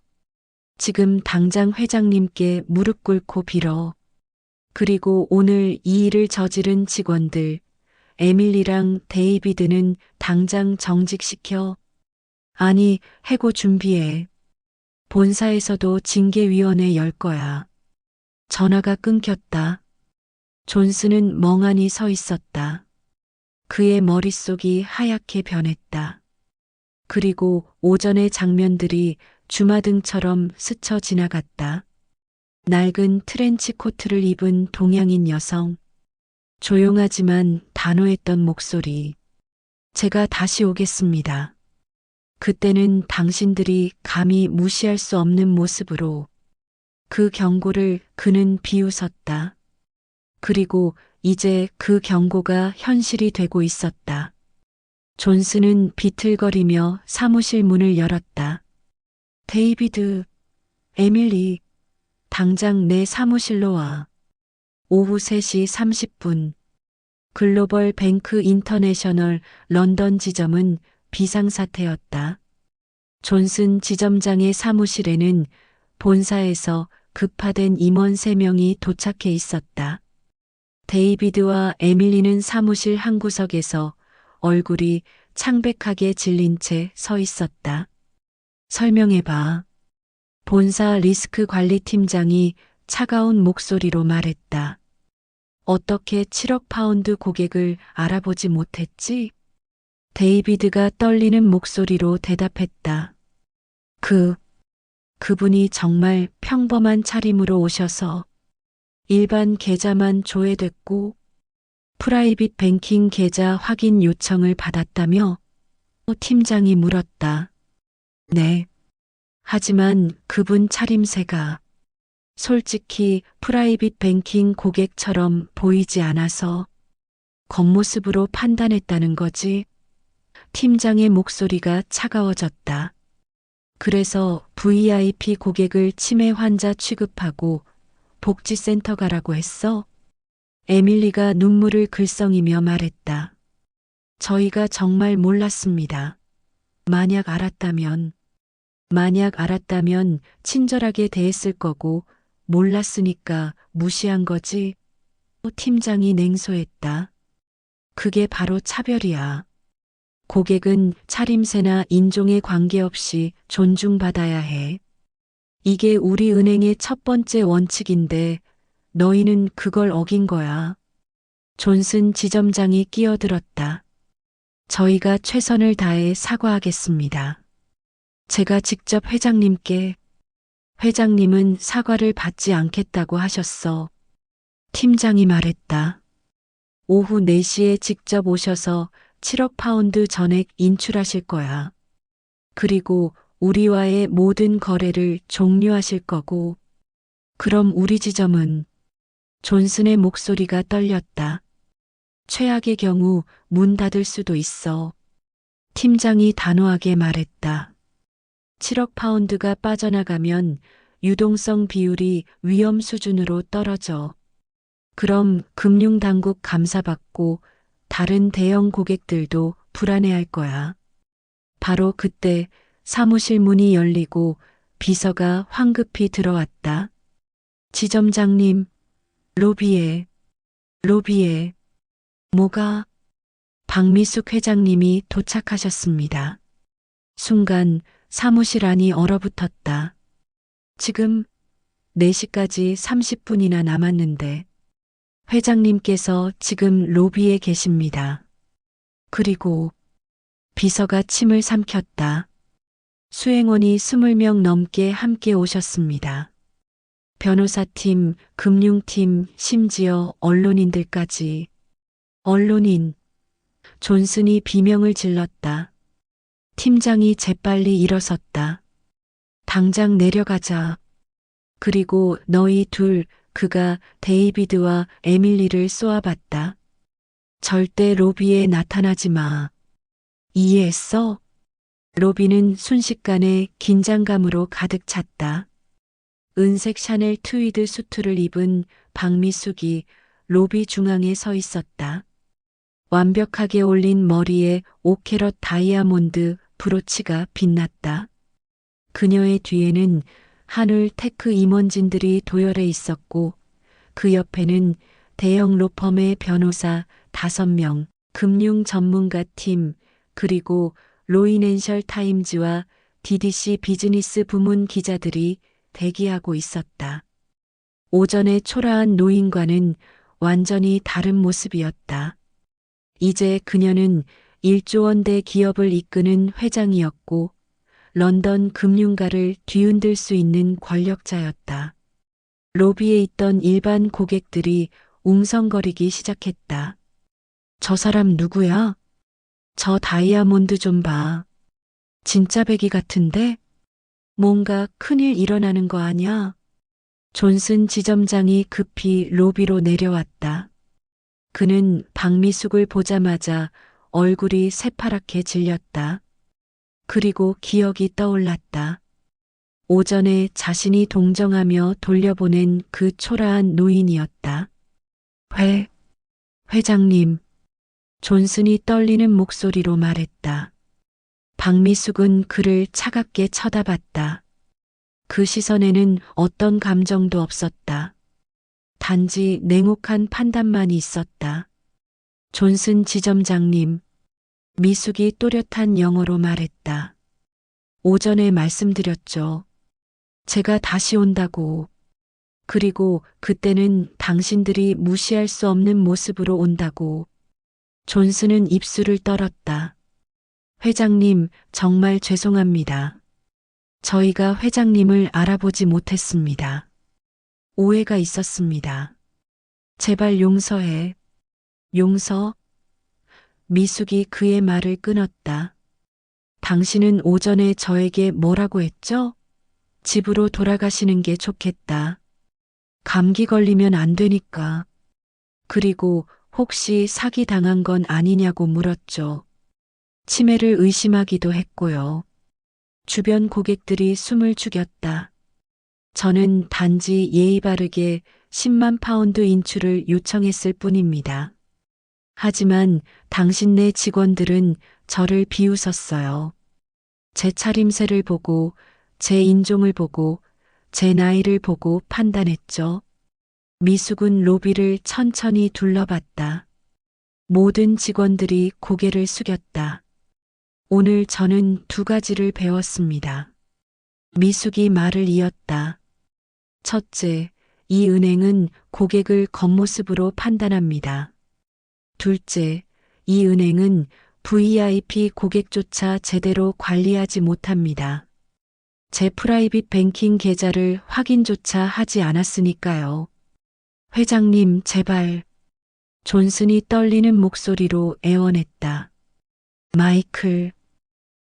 지금 당장 회장님께 무릎 꿇고 빌어. 그리고 오늘 이 일을 저지른 직원들, 에밀리랑 데이비드는 당장 정직시켜. 아니, 해고 준비해. 본사에서도 징계위원회 열 거야. 전화가 끊겼다. 존슨은 멍하니 서 있었다. 그의 머릿속이 하얗게 변했다. 그리고 오전의 장면들이 주마등처럼 스쳐 지나갔다. 낡은 트렌치 코트를 입은 동양인 여성. 조용하지만 단호했던 목소리. 제가 다시 오겠습니다. 그때는 당신들이 감히 무시할 수 없는 모습으로. 그 경고를 그는 비웃었다. 그리고 이제 그 경고가 현실이 되고 있었다. 존슨은 비틀거리며 사무실 문을 열었다. 데이비드, 에밀리, 당장 내 사무실로 와. 오후 3시 30분 글로벌 뱅크 인터내셔널 런던 지점은 비상사태였다. 존슨 지점장의 사무실에는 본사에서 급파된 임원 3명이 도착해 있었다. 데이비드와 에밀리는 사무실 한 구석에서 얼굴이 창백하게 질린 채 서 있었다. 설명해봐. 본사 리스크 관리팀장이 차가운 목소리로 말했다. 어떻게 7억 파운드 고객을 알아보지 못했지? 데이비드가 떨리는 목소리로 대답했다. 그분이 정말 평범한 차림으로 오셔서 일반 계좌만 조회됐고 프라이빗 뱅킹 계좌 확인 요청을 받았다며? 팀장이 물었다. 네. 하지만 그분 차림새가 솔직히 프라이빗 뱅킹 고객처럼 보이지 않아서 겉모습으로 판단했다는 거지. 팀장의 목소리가 차가워졌다. 그래서 VIP 고객을 치매 환자 취급하고 복지센터 가라고 했어? 에밀리가 눈물을 글썽이며 말했다. 저희가 정말 몰랐습니다. 만약 알았다면 친절하게 대했을 거고 몰랐으니까 무시한 거지. 팀장이 냉소했다. 그게 바로 차별이야. 고객은 차림새나 인종에 관계없이 존중받아야 해. 이게 우리 은행의 첫 번째 원칙인데 너희는 그걸 어긴 거야. 존슨 지점장이 끼어들었다. 저희가 최선을 다해 사과하겠습니다. 제가 직접 회장님은 사과를 받지 않겠다고 하셨어. 팀장이 말했다. 오후 4시에 직접 오셔서 7억 파운드 전액 인출하실 거야. 그리고 우리와의 모든 거래를 종료하실 거고, 그럼 우리 지점은 존슨의 목소리가 떨렸다. 최악의 경우 문 닫을 수도 있어. 팀장이 단호하게 말했다. 7억 파운드가 빠져나가면 유동성 비율이 위험 수준으로 떨어져. 그럼 금융당국 감사받고 다른 대형 고객들도 불안해할 거야. 바로 그때 사무실 문이 열리고 비서가 황급히 들어왔다. 지점장님, 로비에. 뭐가? 박미숙 회장님이 도착하셨습니다. 순간 사무실 안이 얼어붙었다. 지금 4시까지 30분이나 남았는데 회장님께서 지금 로비에 계십니다. 그리고 비서가 침을 삼켰다. 수행원이 20명 넘게 함께 오셨습니다. 변호사팀, 금융팀, 심지어 언론인들까지. 언론인. 존슨이 비명을 질렀다. 팀장이 재빨리 일어섰다. 당장 내려가자. 그리고 너희 둘, 그가 데이비드와 에밀리를 쏘아봤다. 절대 로비에 나타나지 마. 이해했어? 로비는 순식간에 긴장감으로 가득 찼다. 은색 샤넬 트위드 수트를 입은 박미숙이 로비 중앙에 서 있었다. 완벽하게 올린 머리에 5캐럿 다이아몬드 브로치가 빛났다. 그녀의 뒤에는 한울 테크 임원진들이 도열해 있었고 그 옆에는 대형 로펌의 변호사 5명, 금융 전문가 팀, 그리고 로이낸셜 타임즈와 DDC 비즈니스 부문 기자들이 대기하고 있었다. 오전의 초라한 노인과는 완전히 다른 모습이었다. 이제 그녀는 1조 원대 기업을 이끄는 회장이었고 런던 금융가를 뒤흔들 수 있는 권력자였다. 로비에 있던 일반 고객들이 웅성거리기 시작했다. 저 사람 누구야? 저 다이아몬드 좀 봐. 진짜 배기 같은데? 뭔가 큰일 일어나는 거 아냐? 존슨 지점장이 급히 로비로 내려왔다. 그는 박미숙을 보자마자 얼굴이 새파랗게 질렸다. 그리고 기억이 떠올랐다. 오전에 자신이 동정하며 돌려보낸 그 초라한 노인이었다. 회장님. 존슨이 떨리는 목소리로 말했다. 박미숙은 그를 차갑게 쳐다봤다. 그 시선에는 어떤 감정도 없었다. 단지 냉혹한 판단만이 있었다. 존슨 지점장님, 미숙이 또렷한 영어로 말했다. 오전에 말씀드렸죠. 제가 다시 온다고. 그리고 그때는 당신들이 무시할 수 없는 모습으로 온다고. 존슨은 입술을 떨었다. 회장님, 정말 죄송합니다. 저희가 회장님을 알아보지 못했습니다. 오해가 있었습니다. 제발 용서해. 용서? 미숙이 그의 말을 끊었다. 당신은 오전에 저에게 뭐라고 했죠? 집으로 돌아가시는 게 좋겠다. 감기 걸리면 안 되니까. 그리고 혹시 사기 당한 건 아니냐고 물었죠. 치매를 의심하기도 했고요. 주변 고객들이 숨을 죽였다. 저는 단지 예의 바르게 10만 파운드 인출을 요청했을 뿐입니다. 하지만 당신네 직원들은 저를 비웃었어요. 제 차림새를 보고, 제 인종을 보고, 제 나이를 보고 판단했죠. 미숙은 로비를 천천히 둘러봤다. 모든 직원들이 고개를 숙였다. 오늘 저는 두 가지를 배웠습니다. 미숙이 말을 이었다. 첫째, 이 은행은 고객을 겉모습으로 판단합니다. 둘째, 이 은행은 VIP 고객조차 제대로 관리하지 못합니다. 제 프라이빗 뱅킹 계좌를 확인조차 하지 않았으니까요. 회장님, 제발. 존슨이 떨리는 목소리로 애원했다. 마이클.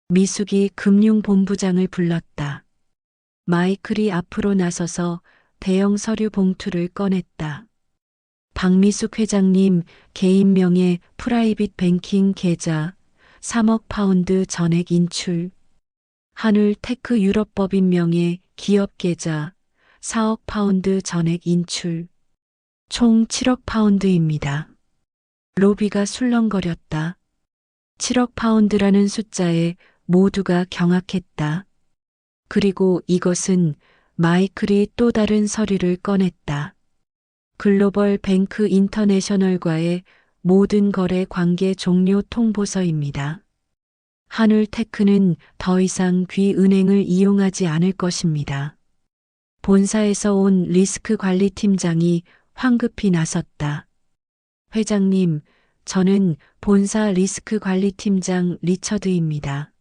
미숙이 금융본부장을 불렀다. 마이클이 앞으로 나서서 대형 서류 봉투를 꺼냈다. 박미숙 회장님 개인 명의 프라이빗 뱅킹 계좌 3억 파운드 전액 인출. 한울 테크 유럽법인 명의 기업 계좌 4억 파운드 전액 인출. 총 7억 파운드입니다. 로비가 술렁거렸다. 7억 파운드라는 숫자에 모두가 경악했다. 그리고 이것은 마이클이 또 다른 서류를 꺼냈다. 글로벌 뱅크 인터내셔널과의 모든 거래 관계 종료 통보서입니다. 한울테크는 더 이상 귀은행을 이용하지 않을 것입니다. 본사에서 온 리스크 관리팀장이 황급히 나섰다. 회장님, 저는 본사 리스크 관리팀장 리처드입니다.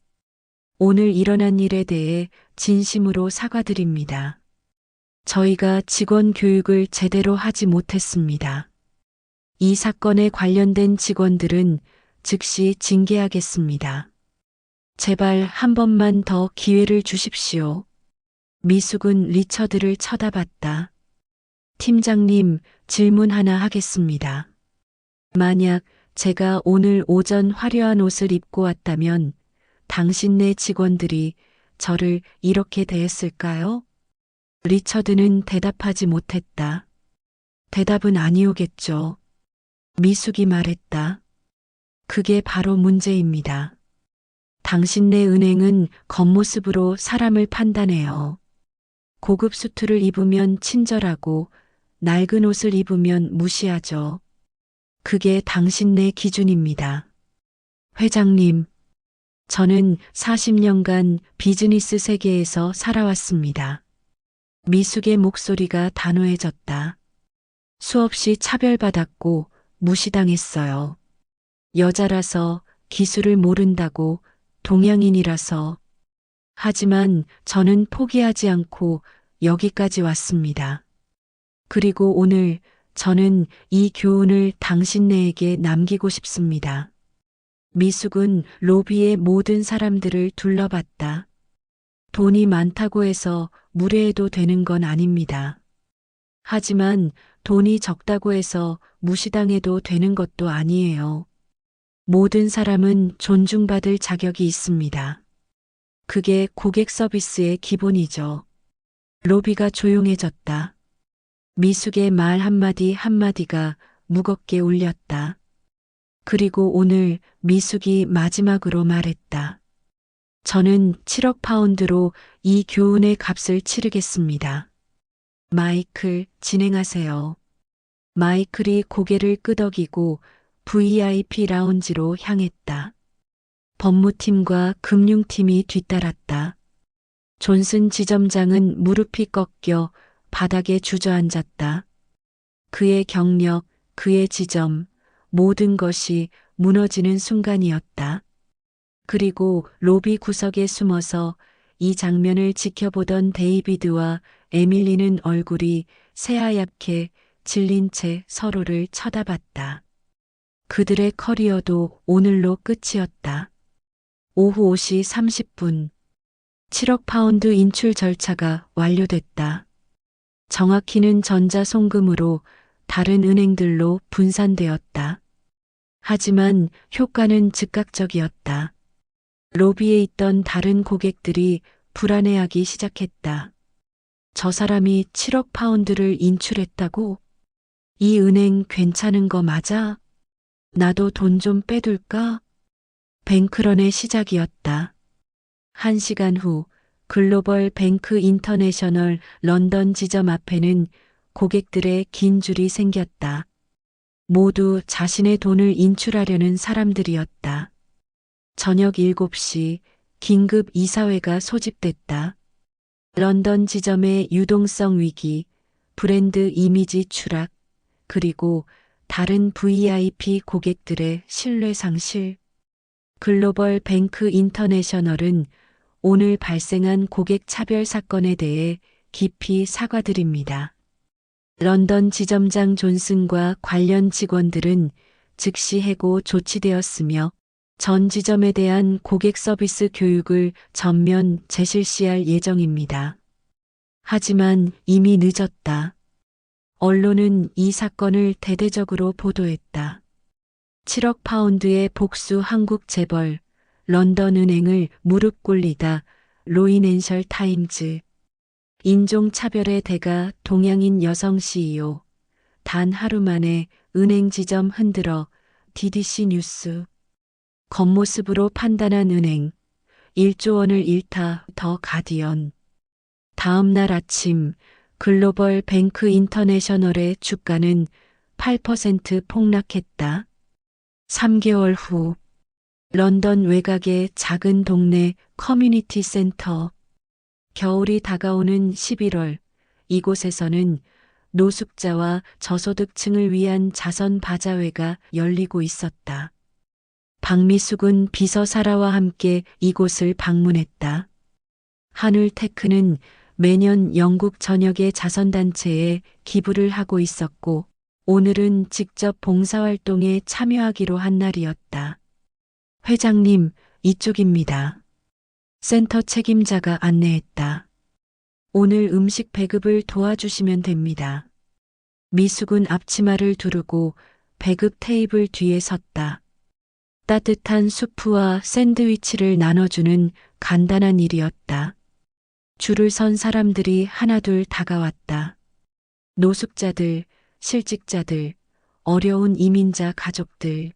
오늘 일어난 일에 대해 진심으로 사과드립니다. 저희가 직원 교육을 제대로 하지 못했습니다. 이 사건에 관련된 직원들은 즉시 징계하겠습니다. 제발 한 번만 더 기회를 주십시오. 미숙은 리처드를 쳐다봤다. 팀장님, 질문 하나 하겠습니다. 만약 제가 오늘 오전 화려한 옷을 입고 왔다면 당신네 직원들이 저를 이렇게 대했을까요? 리처드는 대답하지 못했다. 대답은 아니오겠죠. 미숙이 말했다. 그게 바로 문제입니다. 당신네 은행은 겉모습으로 사람을 판단해요. 고급 수트를 입으면 친절하고 낡은 옷을 입으면 무시하죠. 그게 당신네 기준입니다. 회장님, 저는 40년간 비즈니스 세계에서 살아왔습니다. 미숙의 목소리가 단호해졌다. 수없이 차별받았고 무시당했어요. 여자라서 기술을 모른다고 동양인이라서. 하지만 저는 포기하지 않고 여기까지 왔습니다. 그리고 오늘 저는 이 교훈을 당신네에게 남기고 싶습니다. 미숙은 로비의 모든 사람들을 둘러봤다. 돈이 많다고 해서 무례해도 되는 건 아닙니다. 하지만 돈이 적다고 해서 무시당해도 되는 것도 아니에요. 모든 사람은 존중받을 자격이 있습니다. 그게 고객 서비스의 기본이죠. 로비가 조용해졌다. 미숙의 말 한마디 한마디가 무겁게 울렸다. 그리고 오늘 미숙이 마지막으로 말했다. 저는 7억 파운드로 이 교훈의 값을 치르겠습니다. 마이클, 진행하세요. 마이클이 고개를 끄덕이고 VIP 라운지로 향했다. 법무팀과 금융팀이 뒤따랐다. 존슨 지점장은 무릎이 꺾여 바닥에 주저앉았다. 그의 경력, 그의 지점, 모든 것이 무너지는 순간이었다. 그리고 로비 구석에 숨어서 이 장면을 지켜보던 데이비드와 에밀리는 얼굴이 새하얗게 질린 채 서로를 쳐다봤다. 그들의 커리어도 오늘로 끝이었다. 오후 5시 30분. 7억 파운드 인출 절차가 완료됐다. 정확히는 전자송금으로 다른 은행들로 분산되었다. 하지만 효과는 즉각적이었다. 로비에 있던 다른 고객들이 불안해하기 시작했다. 저 사람이 7억 파운드를 인출했다고? 이 은행 괜찮은 거 맞아? 나도 돈 좀 빼둘까? 뱅크런의 시작이었다. 1시간 후 글로벌 뱅크 인터내셔널 런던 지점 앞에는 고객들의 긴 줄이 생겼다. 모두 자신의 돈을 인출하려는 사람들이었다. 저녁 7시 긴급 이사회가 소집됐다. 런던 지점의 유동성 위기, 브랜드 이미지 추락, 그리고 다른 VIP 고객들의 신뢰 상실. 글로벌 뱅크 인터내셔널은 오늘 발생한 고객 차별 사건에 대해 깊이 사과드립니다. 런던 지점장 존슨과 관련 직원들은 즉시 해고 조치되었으며 전 지점에 대한 고객 서비스 교육을 전면 재실시할 예정입니다. 하지만 이미 늦었다. 언론은 이 사건을 대대적으로 보도했다. 7억 파운드의 복수 한국 재벌, 런던 은행을 무릎 꿇리다 로이낸셜 타임즈. 인종차별의 대가 동양인 여성 CEO. 단 하루 만에 은행 지점 흔들어 DDC 뉴스. 겉모습으로 판단한 은행. 1조 원을 잃다 더 가디언. 다음 날 아침 글로벌 뱅크 인터내셔널의 주가는 8% 폭락했다. 3개월 후 런던 외곽의 작은 동네 커뮤니티 센터. 겨울이 다가오는 11월, 이곳에서는 노숙자와 저소득층을 위한 자선 바자회가 열리고 있었다. 박미숙은 비서 사라와 함께 이곳을 방문했다. 한울테크는 매년 영국 전역의 자선단체에 기부를 하고 있었고, 오늘은 직접 봉사활동에 참여하기로 한 날이었다. 회장님, 이쪽입니다. 센터 책임자가 안내했다. 오늘 음식 배급을 도와주시면 됩니다. 미숙은 앞치마를 두르고 배급 테이블 뒤에 섰다. 따뜻한 수프와 샌드위치를 나눠주는 간단한 일이었다. 줄을 선 사람들이 하나둘 다가왔다. 노숙자들, 실직자들, 어려운 이민자 가족들.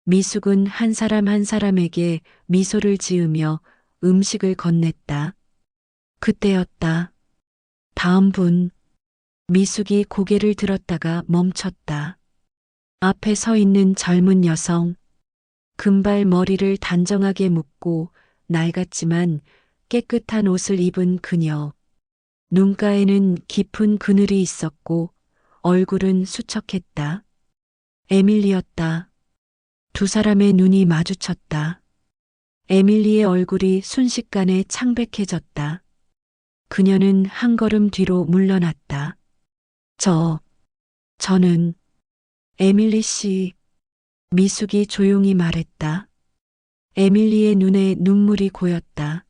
미숙은 한 사람 한 사람에게 미소를 지으며 음식을 건넸다. 그때였다. 다음 분. 미숙이 고개를 들었다가 멈췄다. 앞에 서 있는 젊은 여성. 금발 머리를 단정하게 묶고 낡았지만 깨끗한 옷을 입은 그녀. 눈가에는 깊은 그늘이 있었고 얼굴은 수척했다. 에밀리였다. 두 사람의 눈이 마주쳤다. 에밀리의 얼굴이 순식간에 창백해졌다. 그녀는 한 걸음 뒤로 물러났다. 저는 에밀리 씨. 미숙이 조용히 말했다. 에밀리의 눈에 눈물이 고였다.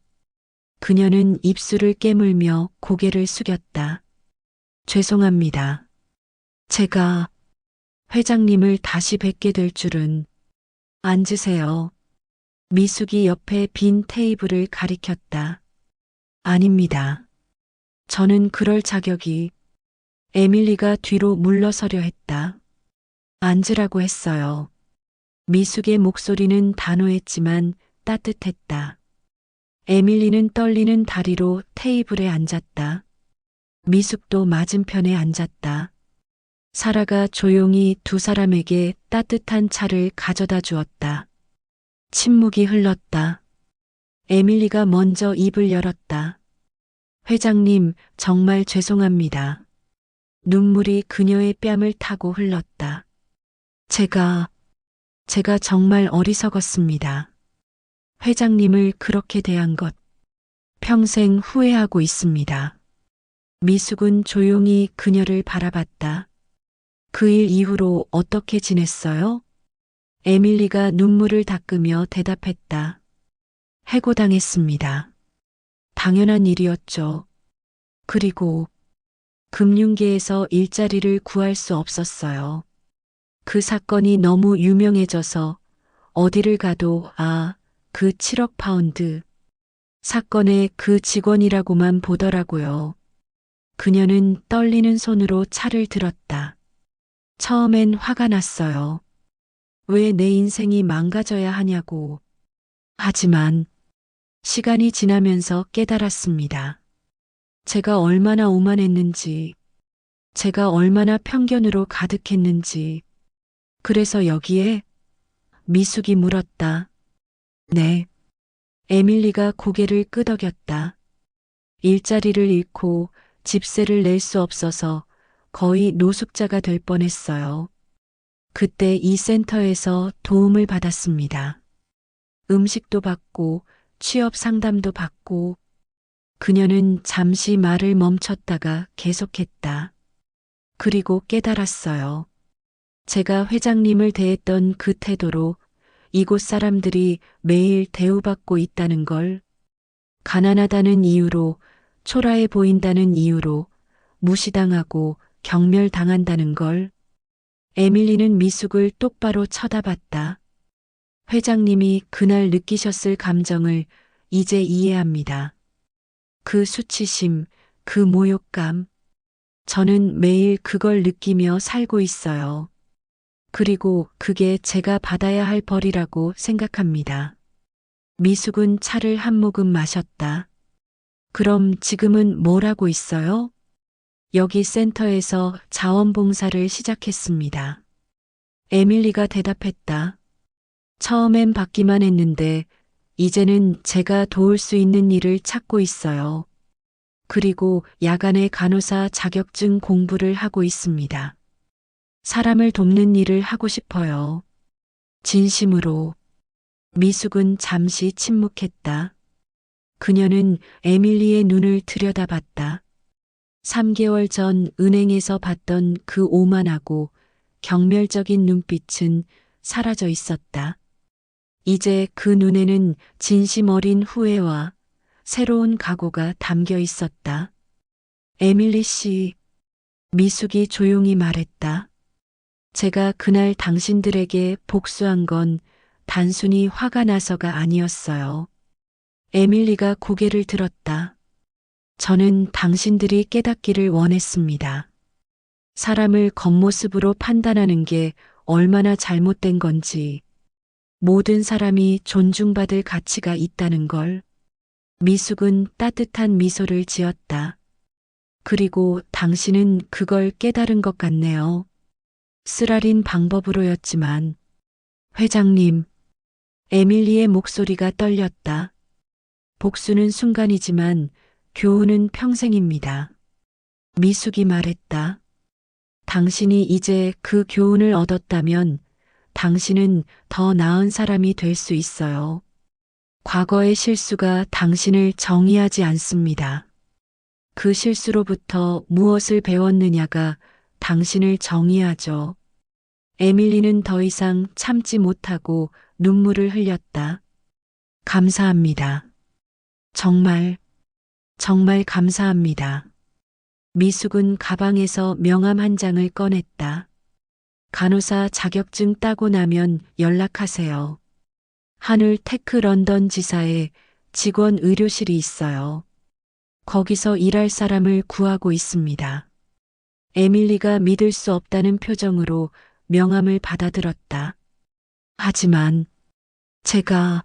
그녀는 입술을 깨물며 고개를 숙였다. 죄송합니다. 제가 회장님을 다시 뵙게 될 줄은. 앉으세요. 미숙이 옆에 빈 테이블을 가리켰다. 아닙니다. 저는 그럴 자격이. 에밀리가 뒤로 물러서려 했다. 앉으라고 했어요. 미숙의 목소리는 단호했지만 따뜻했다. 에밀리는 떨리는 다리로 테이블에 앉았다. 미숙도 맞은편에 앉았다. 사라가 조용히 두 사람에게 따뜻한 차를 가져다 주었다. 침묵이 흘렀다. 에밀리가 먼저 입을 열었다. 회장님, 정말 죄송합니다. 눈물이 그녀의 뺨을 타고 흘렀다. 제가 정말 어리석었습니다. 회장님을 그렇게 대한 것 평생 후회하고 있습니다. 미숙은 조용히 그녀를 바라봤다. 그 일 이후로 어떻게 지냈어요? 에밀리가 눈물을 닦으며 대답했다. 해고당했습니다. 당연한 일이었죠. 그리고 금융계에서 일자리를 구할 수 없었어요. 그 사건이 너무 유명해져서 어디를 가도 그 7억 파운드 사건의 그 직원이라고만 보더라고요. 그녀는 떨리는 손으로 차를 들었다. 처음엔 화가 났어요. 왜 내 인생이 망가져야 하냐고. 하지만 시간이 지나면서 깨달았습니다. 제가 얼마나 오만했는지, 제가 얼마나 편견으로 가득했는지. 그래서 여기에? 미숙이 물었다. 네. 에밀리가 고개를 끄덕였다. 일자리를 잃고 집세를 낼 수 없어서 거의 노숙자가 될 뻔했어요. 그때 이 센터에서 도움을 받았습니다. 음식도 받고 취업 상담도 받고. 그녀는 잠시 말을 멈췄다가 계속했다. 그리고 깨달았어요. 제가 회장님을 대했던 그 태도로 이곳 사람들이 매일 대우받고 있다는 걸, 가난하다는 이유로, 초라해 보인다는 이유로 무시당하고 경멸당한다는 걸. 에밀리는 미숙을 똑바로 쳐다봤다. 회장님이 그날 느끼셨을 감정을 이제 이해합니다. 그 수치심, 그 모욕감. 저는 매일 그걸 느끼며 살고 있어요. 그리고 그게 제가 받아야 할 벌이라고 생각합니다. 미숙은 차를 한 모금 마셨다. 그럼 지금은 뭘 하고 있어요? 여기 센터에서 자원봉사를 시작했습니다. 에밀리가 대답했다. 처음엔 받기만 했는데 이제는 제가 도울 수 있는 일을 찾고 있어요. 그리고 야간에 간호사 자격증 공부를 하고 있습니다. 사람을 돕는 일을 하고 싶어요. 진심으로. 미숙은 잠시 침묵했다. 그녀는 에밀리의 눈을 들여다봤다. 3개월 전 은행에서 봤던 그 오만하고 경멸적인 눈빛은 사라져 있었다. 이제 그 눈에는 진심 어린 후회와 새로운 각오가 담겨 있었다. 에밀리 씨, 미숙이 조용히 말했다. 제가 그날 당신들에게 복수한 건 단순히 화가 나서가 아니었어요. 에밀리가 고개를 들었다. 저는 당신들이 깨닫기를 원했습니다. 사람을 겉모습으로 판단하는 게 얼마나 잘못된 건지, 모든 사람이 존중받을 가치가 있다는 걸. 미숙은 따뜻한 미소를 지었다. 그리고 당신은 그걸 깨달은 것 같네요. 쓰라린 방법으로였지만. 회장님, 에밀리의 목소리가 떨렸다. 복수는 순간이지만 교훈은 평생입니다. 미숙이 말했다. 당신이 이제 그 교훈을 얻었다면 당신은 더 나은 사람이 될 수 있어요. 과거의 실수가 당신을 정의하지 않습니다. 그 실수로부터 무엇을 배웠느냐가 당신을 정의하죠. 에밀리는 더 이상 참지 못하고 눈물을 흘렸다. 감사합니다. 정말 감사합니다. 미숙은 가방에서 명함 한 장을 꺼냈다. 간호사 자격증 따고 나면 연락하세요. 하늘 테크 런던 지사에 직원 의료실이 있어요. 거기서 일할 사람을 구하고 있습니다. 에밀리가 믿을 수 없다는 표정으로 명함을 받아들었다. 하지만 제가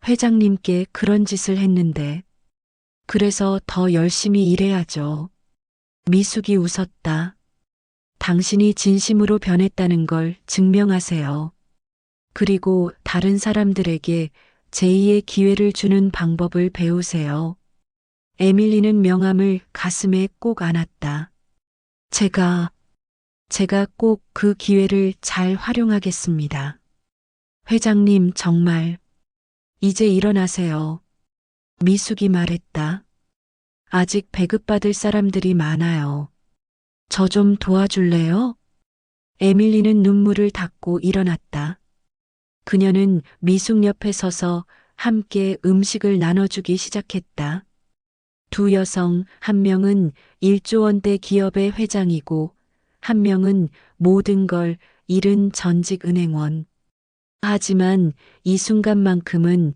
회장님께 그런 짓을 했는데 그래서 더 열심히 일해야죠. 미숙이 웃었다. 당신이 진심으로 변했다는 걸 증명하세요. 그리고 다른 사람들에게 제2의 기회를 주는 방법을 배우세요. 에밀리는 명함을 가슴에 꼭 안았다. 제가 꼭 그 기회를 잘 활용하겠습니다. 회장님 정말 이제 일어나세요. 미숙이 말했다. 아직 배급받을 사람들이 많아요. 저 좀 도와줄래요? 에밀리는 눈물을 닦고 일어났다. 그녀는 미숙 옆에 서서 함께 음식을 나눠주기 시작했다. 두 여성, 한 명은 1조 원대 기업의 회장이고 한 명은 모든 걸 잃은 전직 은행원. 하지만 이 순간만큼은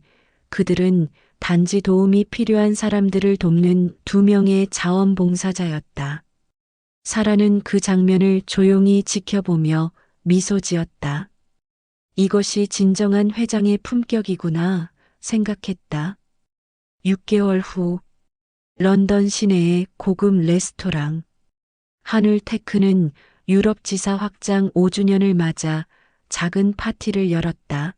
그들은 단지 도움이 필요한 사람들을 돕는 두 명의 자원봉사자였다. 사라는 그 장면을 조용히 지켜보며 미소 지었다. 이것이 진정한 회장의 품격이구나 생각했다. 6개월 후 런던 시내의 고급 레스토랑. 하늘테크는 유럽 지사 확장 5주년을 맞아 작은 파티를 열었다.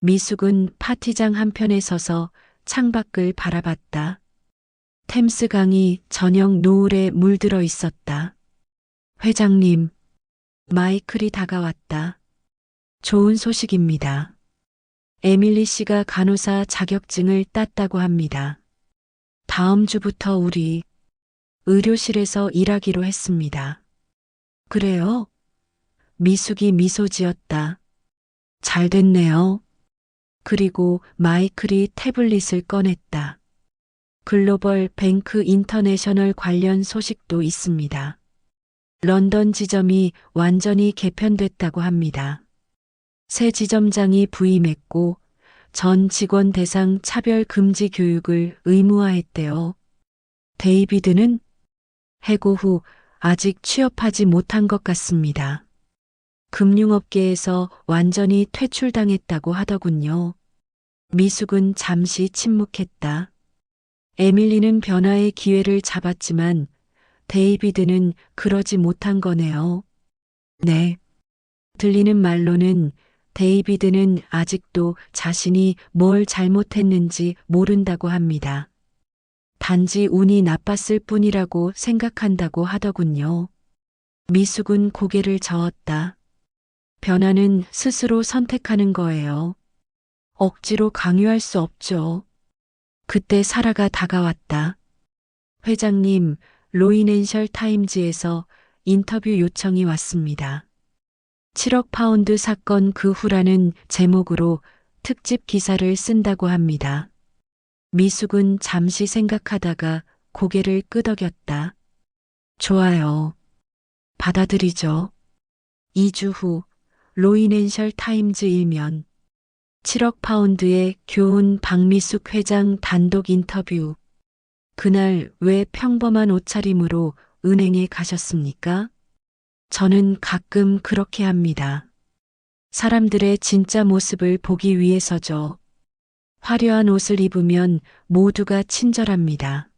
미숙은 파티장 한편에 서서 창밖을 바라봤다. 템스강이 저녁 노을에 물들어 있었다. 회장님, 마이클이 다가왔다. 좋은 소식입니다. 에밀리 씨가 간호사 자격증을 땄다고 합니다. 다음 주부터 우리 의료실에서 일하기로 했습니다. 그래요? 미숙이 미소 지었다. 잘 됐네요. 그리고 마이클이 태블릿을 꺼냈다. 글로벌 뱅크 인터내셔널 관련 소식도 있습니다. 런던 지점이 완전히 개편됐다고 합니다. 새 지점장이 부임했고 전 직원 대상 차별 금지 교육을 의무화했대요. 데이비드는 해고 후 아직 취업하지 못한 것 같습니다. 금융업계에서 완전히 퇴출당했다고 하더군요. 미숙은 잠시 침묵했다. 에밀리는 변화의 기회를 잡았지만 데이비드는 그러지 못한 거네요. 네. 들리는 말로는 데이비드는 아직도 자신이 뭘 잘못했는지 모른다고 합니다. 단지 운이 나빴을 뿐이라고 생각한다고 하더군요. 미숙은 고개를 저었다. 변화는 스스로 선택하는 거예요. 억지로 강요할 수 없죠. 그때 사라가 다가왔다. 회장님, 로이낸셜 타임즈에서 인터뷰 요청이 왔습니다. 7억 파운드 사건 그 후라는 제목으로 특집 기사를 쓴다고 합니다. 미숙은 잠시 생각하다가 고개를 끄덕였다. 좋아요. 받아들이죠. 2주 후 로이낸셜 타임즈 일면 7억 파운드의 교훈 박미숙 회장 단독 인터뷰. 그날 왜 평범한 옷차림으로 은행에 가셨습니까? 저는 가끔 그렇게 합니다. 사람들의 진짜 모습을 보기 위해서죠. 화려한 옷을 입으면 모두가 친절합니다.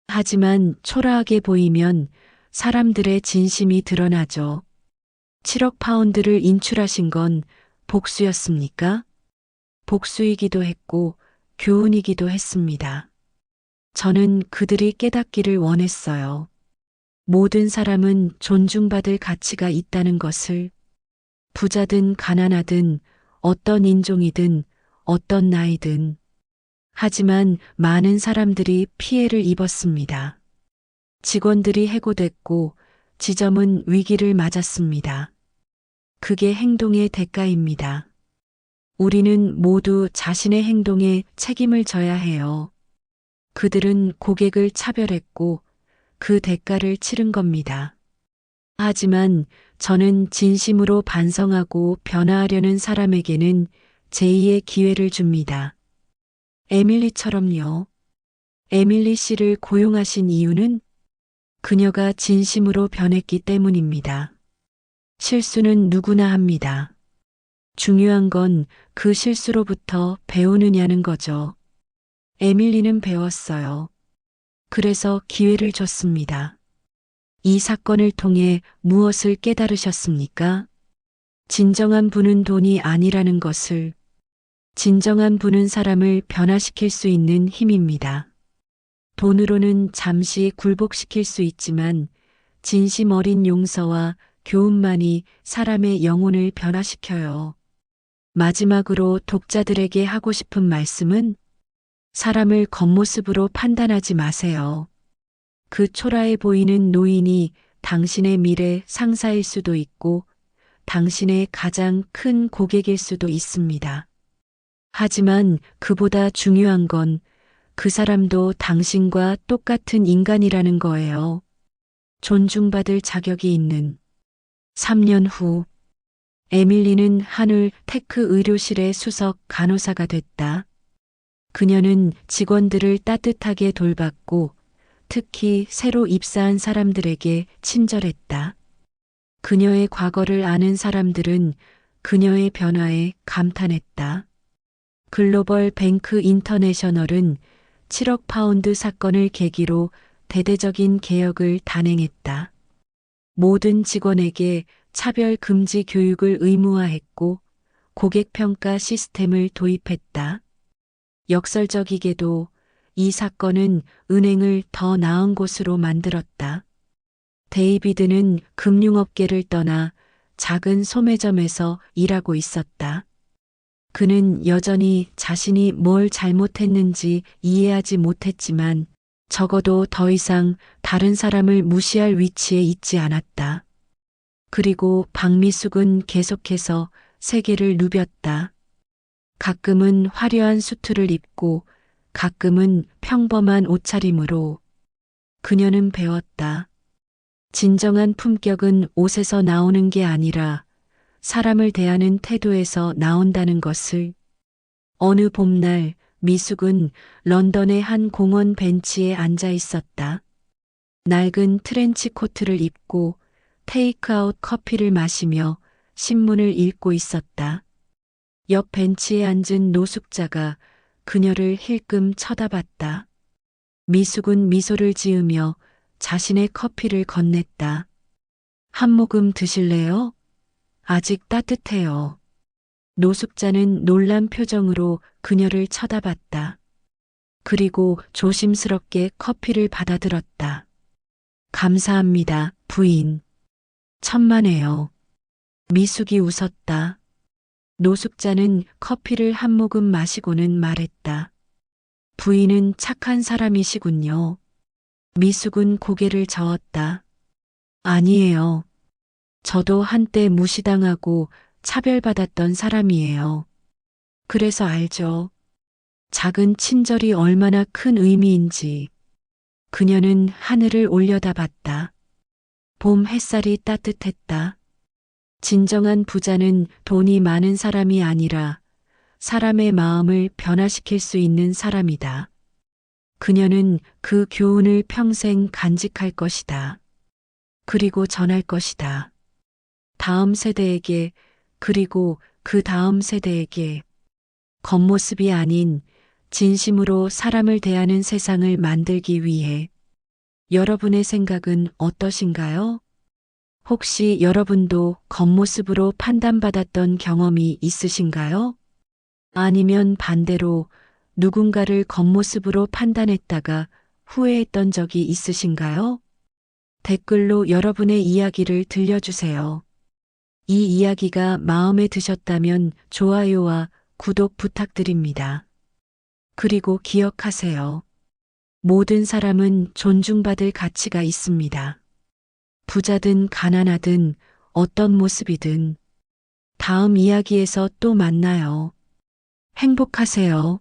하지만 초라하게 보이면 사람들의 진심이 드러나죠. 7억 파운드를 인출하신 건 복수였습니까? 복수이기도 했고 교훈이기도 했습니다. 저는 그들이 깨닫기를 원했어요. 모든 사람은 존중받을 가치가 있다는 것을. 부자든 가난하든 어떤 인종이든 어떤 나이든. 하지만 많은 사람들이 피해를 입었습니다. 직원들이 해고됐고 지점은 위기를 맞았습니다. 그게 행동의 대가입니다. 우리는 모두 자신의 행동에 책임을 져야 해요. 그들은 고객을 차별했고 그 대가를 치른 겁니다. 하지만 저는 진심으로 반성하고 변화하려는 사람에게는 제2의 기회를 줍니다. 에밀리처럼요. 에밀리 씨를 고용하신 이유는 그녀가 진심으로 변했기 때문입니다. 실수는 누구나 합니다. 중요한 건 그 실수로부터 배우느냐는 거죠. 에밀리는 배웠어요. 그래서 기회를 줬습니다. 이 사건을 통해 무엇을 깨달으셨습니까? 진정한 부는 돈이 아니라는 것을, 진정한 부는 사람을 변화시킬 수 있는 힘입니다. 돈으로는 잠시 굴복시킬 수 있지만 진심 어린 용서와 교훈만이 사람의 영혼을 변화시켜요. 마지막으로 독자들에게 하고 싶은 말씀은 사람을 겉모습으로 판단하지 마세요. 그 초라해 보이는 노인이 당신의 미래 상사일 수도 있고 당신의 가장 큰 고객일 수도 있습니다. 하지만 그보다 중요한 건 그 사람도 당신과 똑같은 인간이라는 거예요. 존중받을 자격이 있는 3년 후 에밀리는 한울 테크 의료실의 수석 간호사가 됐다. 그녀는 직원들을 따뜻하게 돌봤고 특히 새로 입사한 사람들에게 친절했다. 그녀의 과거를 아는 사람들은 그녀의 변화에 감탄했다. 글로벌 뱅크 인터내셔널은 7억 파운드 사건을 계기로 대대적인 개혁을 단행했다. 모든 직원에게 차별 금지 교육을 의무화했고 고객 평가 시스템을 도입했다. 역설적이게도 이 사건은 은행을 더 나은 곳으로 만들었다. 데이비드는 금융업계를 떠나 작은 소매점에서 일하고 있었다. 그는 여전히 자신이 뭘 잘못했는지 이해하지 못했지만 적어도 더 이상 다른 사람을 무시할 위치에 있지 않았다. 그리고 박미숙은 계속해서 세계를 누볐다. 가끔은 화려한 수트를 입고 가끔은 평범한 옷차림으로 그녀는 배웠다. 진정한 품격은 옷에서 나오는 게 아니라 사람을 대하는 태도에서 나온다는 것을. 어느 봄날 미숙은 런던의 한 공원 벤치에 앉아 있었다. 낡은 트렌치 코트를 입고 테이크아웃 커피를 마시며 신문을 읽고 있었다. 옆 벤치에 앉은 노숙자가 그녀를 힐끔 쳐다봤다. 미숙은 미소를 지으며 자신의 커피를 건넸다. 한 모금 드실래요? 아직 따뜻해요. 노숙자는 놀란 표정으로 그녀를 쳐다봤다. 그리고 조심스럽게 커피를 받아들었다. 감사합니다, 부인. 천만에요. 미숙이 웃었다. 노숙자는 커피를 한 모금 마시고는 말했다. 부인은 착한 사람이시군요. 미숙은 고개를 저었다. 아니에요. 저도 한때 무시당하고 차별받았던 사람이에요. 그래서 알죠. 작은 친절이 얼마나 큰 의미인지. 그녀는 하늘을 올려다봤다. 봄 햇살이 따뜻했다. 진정한 부자는 돈이 많은 사람이 아니라 사람의 마음을 변화시킬 수 있는 사람이다. 그녀는 그 교훈을 평생 간직할 것이다. 그리고 전할 것이다. 다음 세대에게, 그리고 그 다음 세대에게. 겉모습이 아닌 진심으로 사람을 대하는 세상을 만들기 위해. 여러분의 생각은 어떠신가요? 혹시 여러분도 겉모습으로 판단받았던 경험이 있으신가요? 아니면 반대로 누군가를 겉모습으로 판단했다가 후회했던 적이 있으신가요? 댓글로 여러분의 이야기를 들려주세요. 이 이야기가 마음에 드셨다면 좋아요와 구독 부탁드립니다. 그리고 기억하세요. 모든 사람은 존중받을 가치가 있습니다. 부자든 가난하든 어떤 모습이든. 다음 이야기에서 또 만나요. 행복하세요.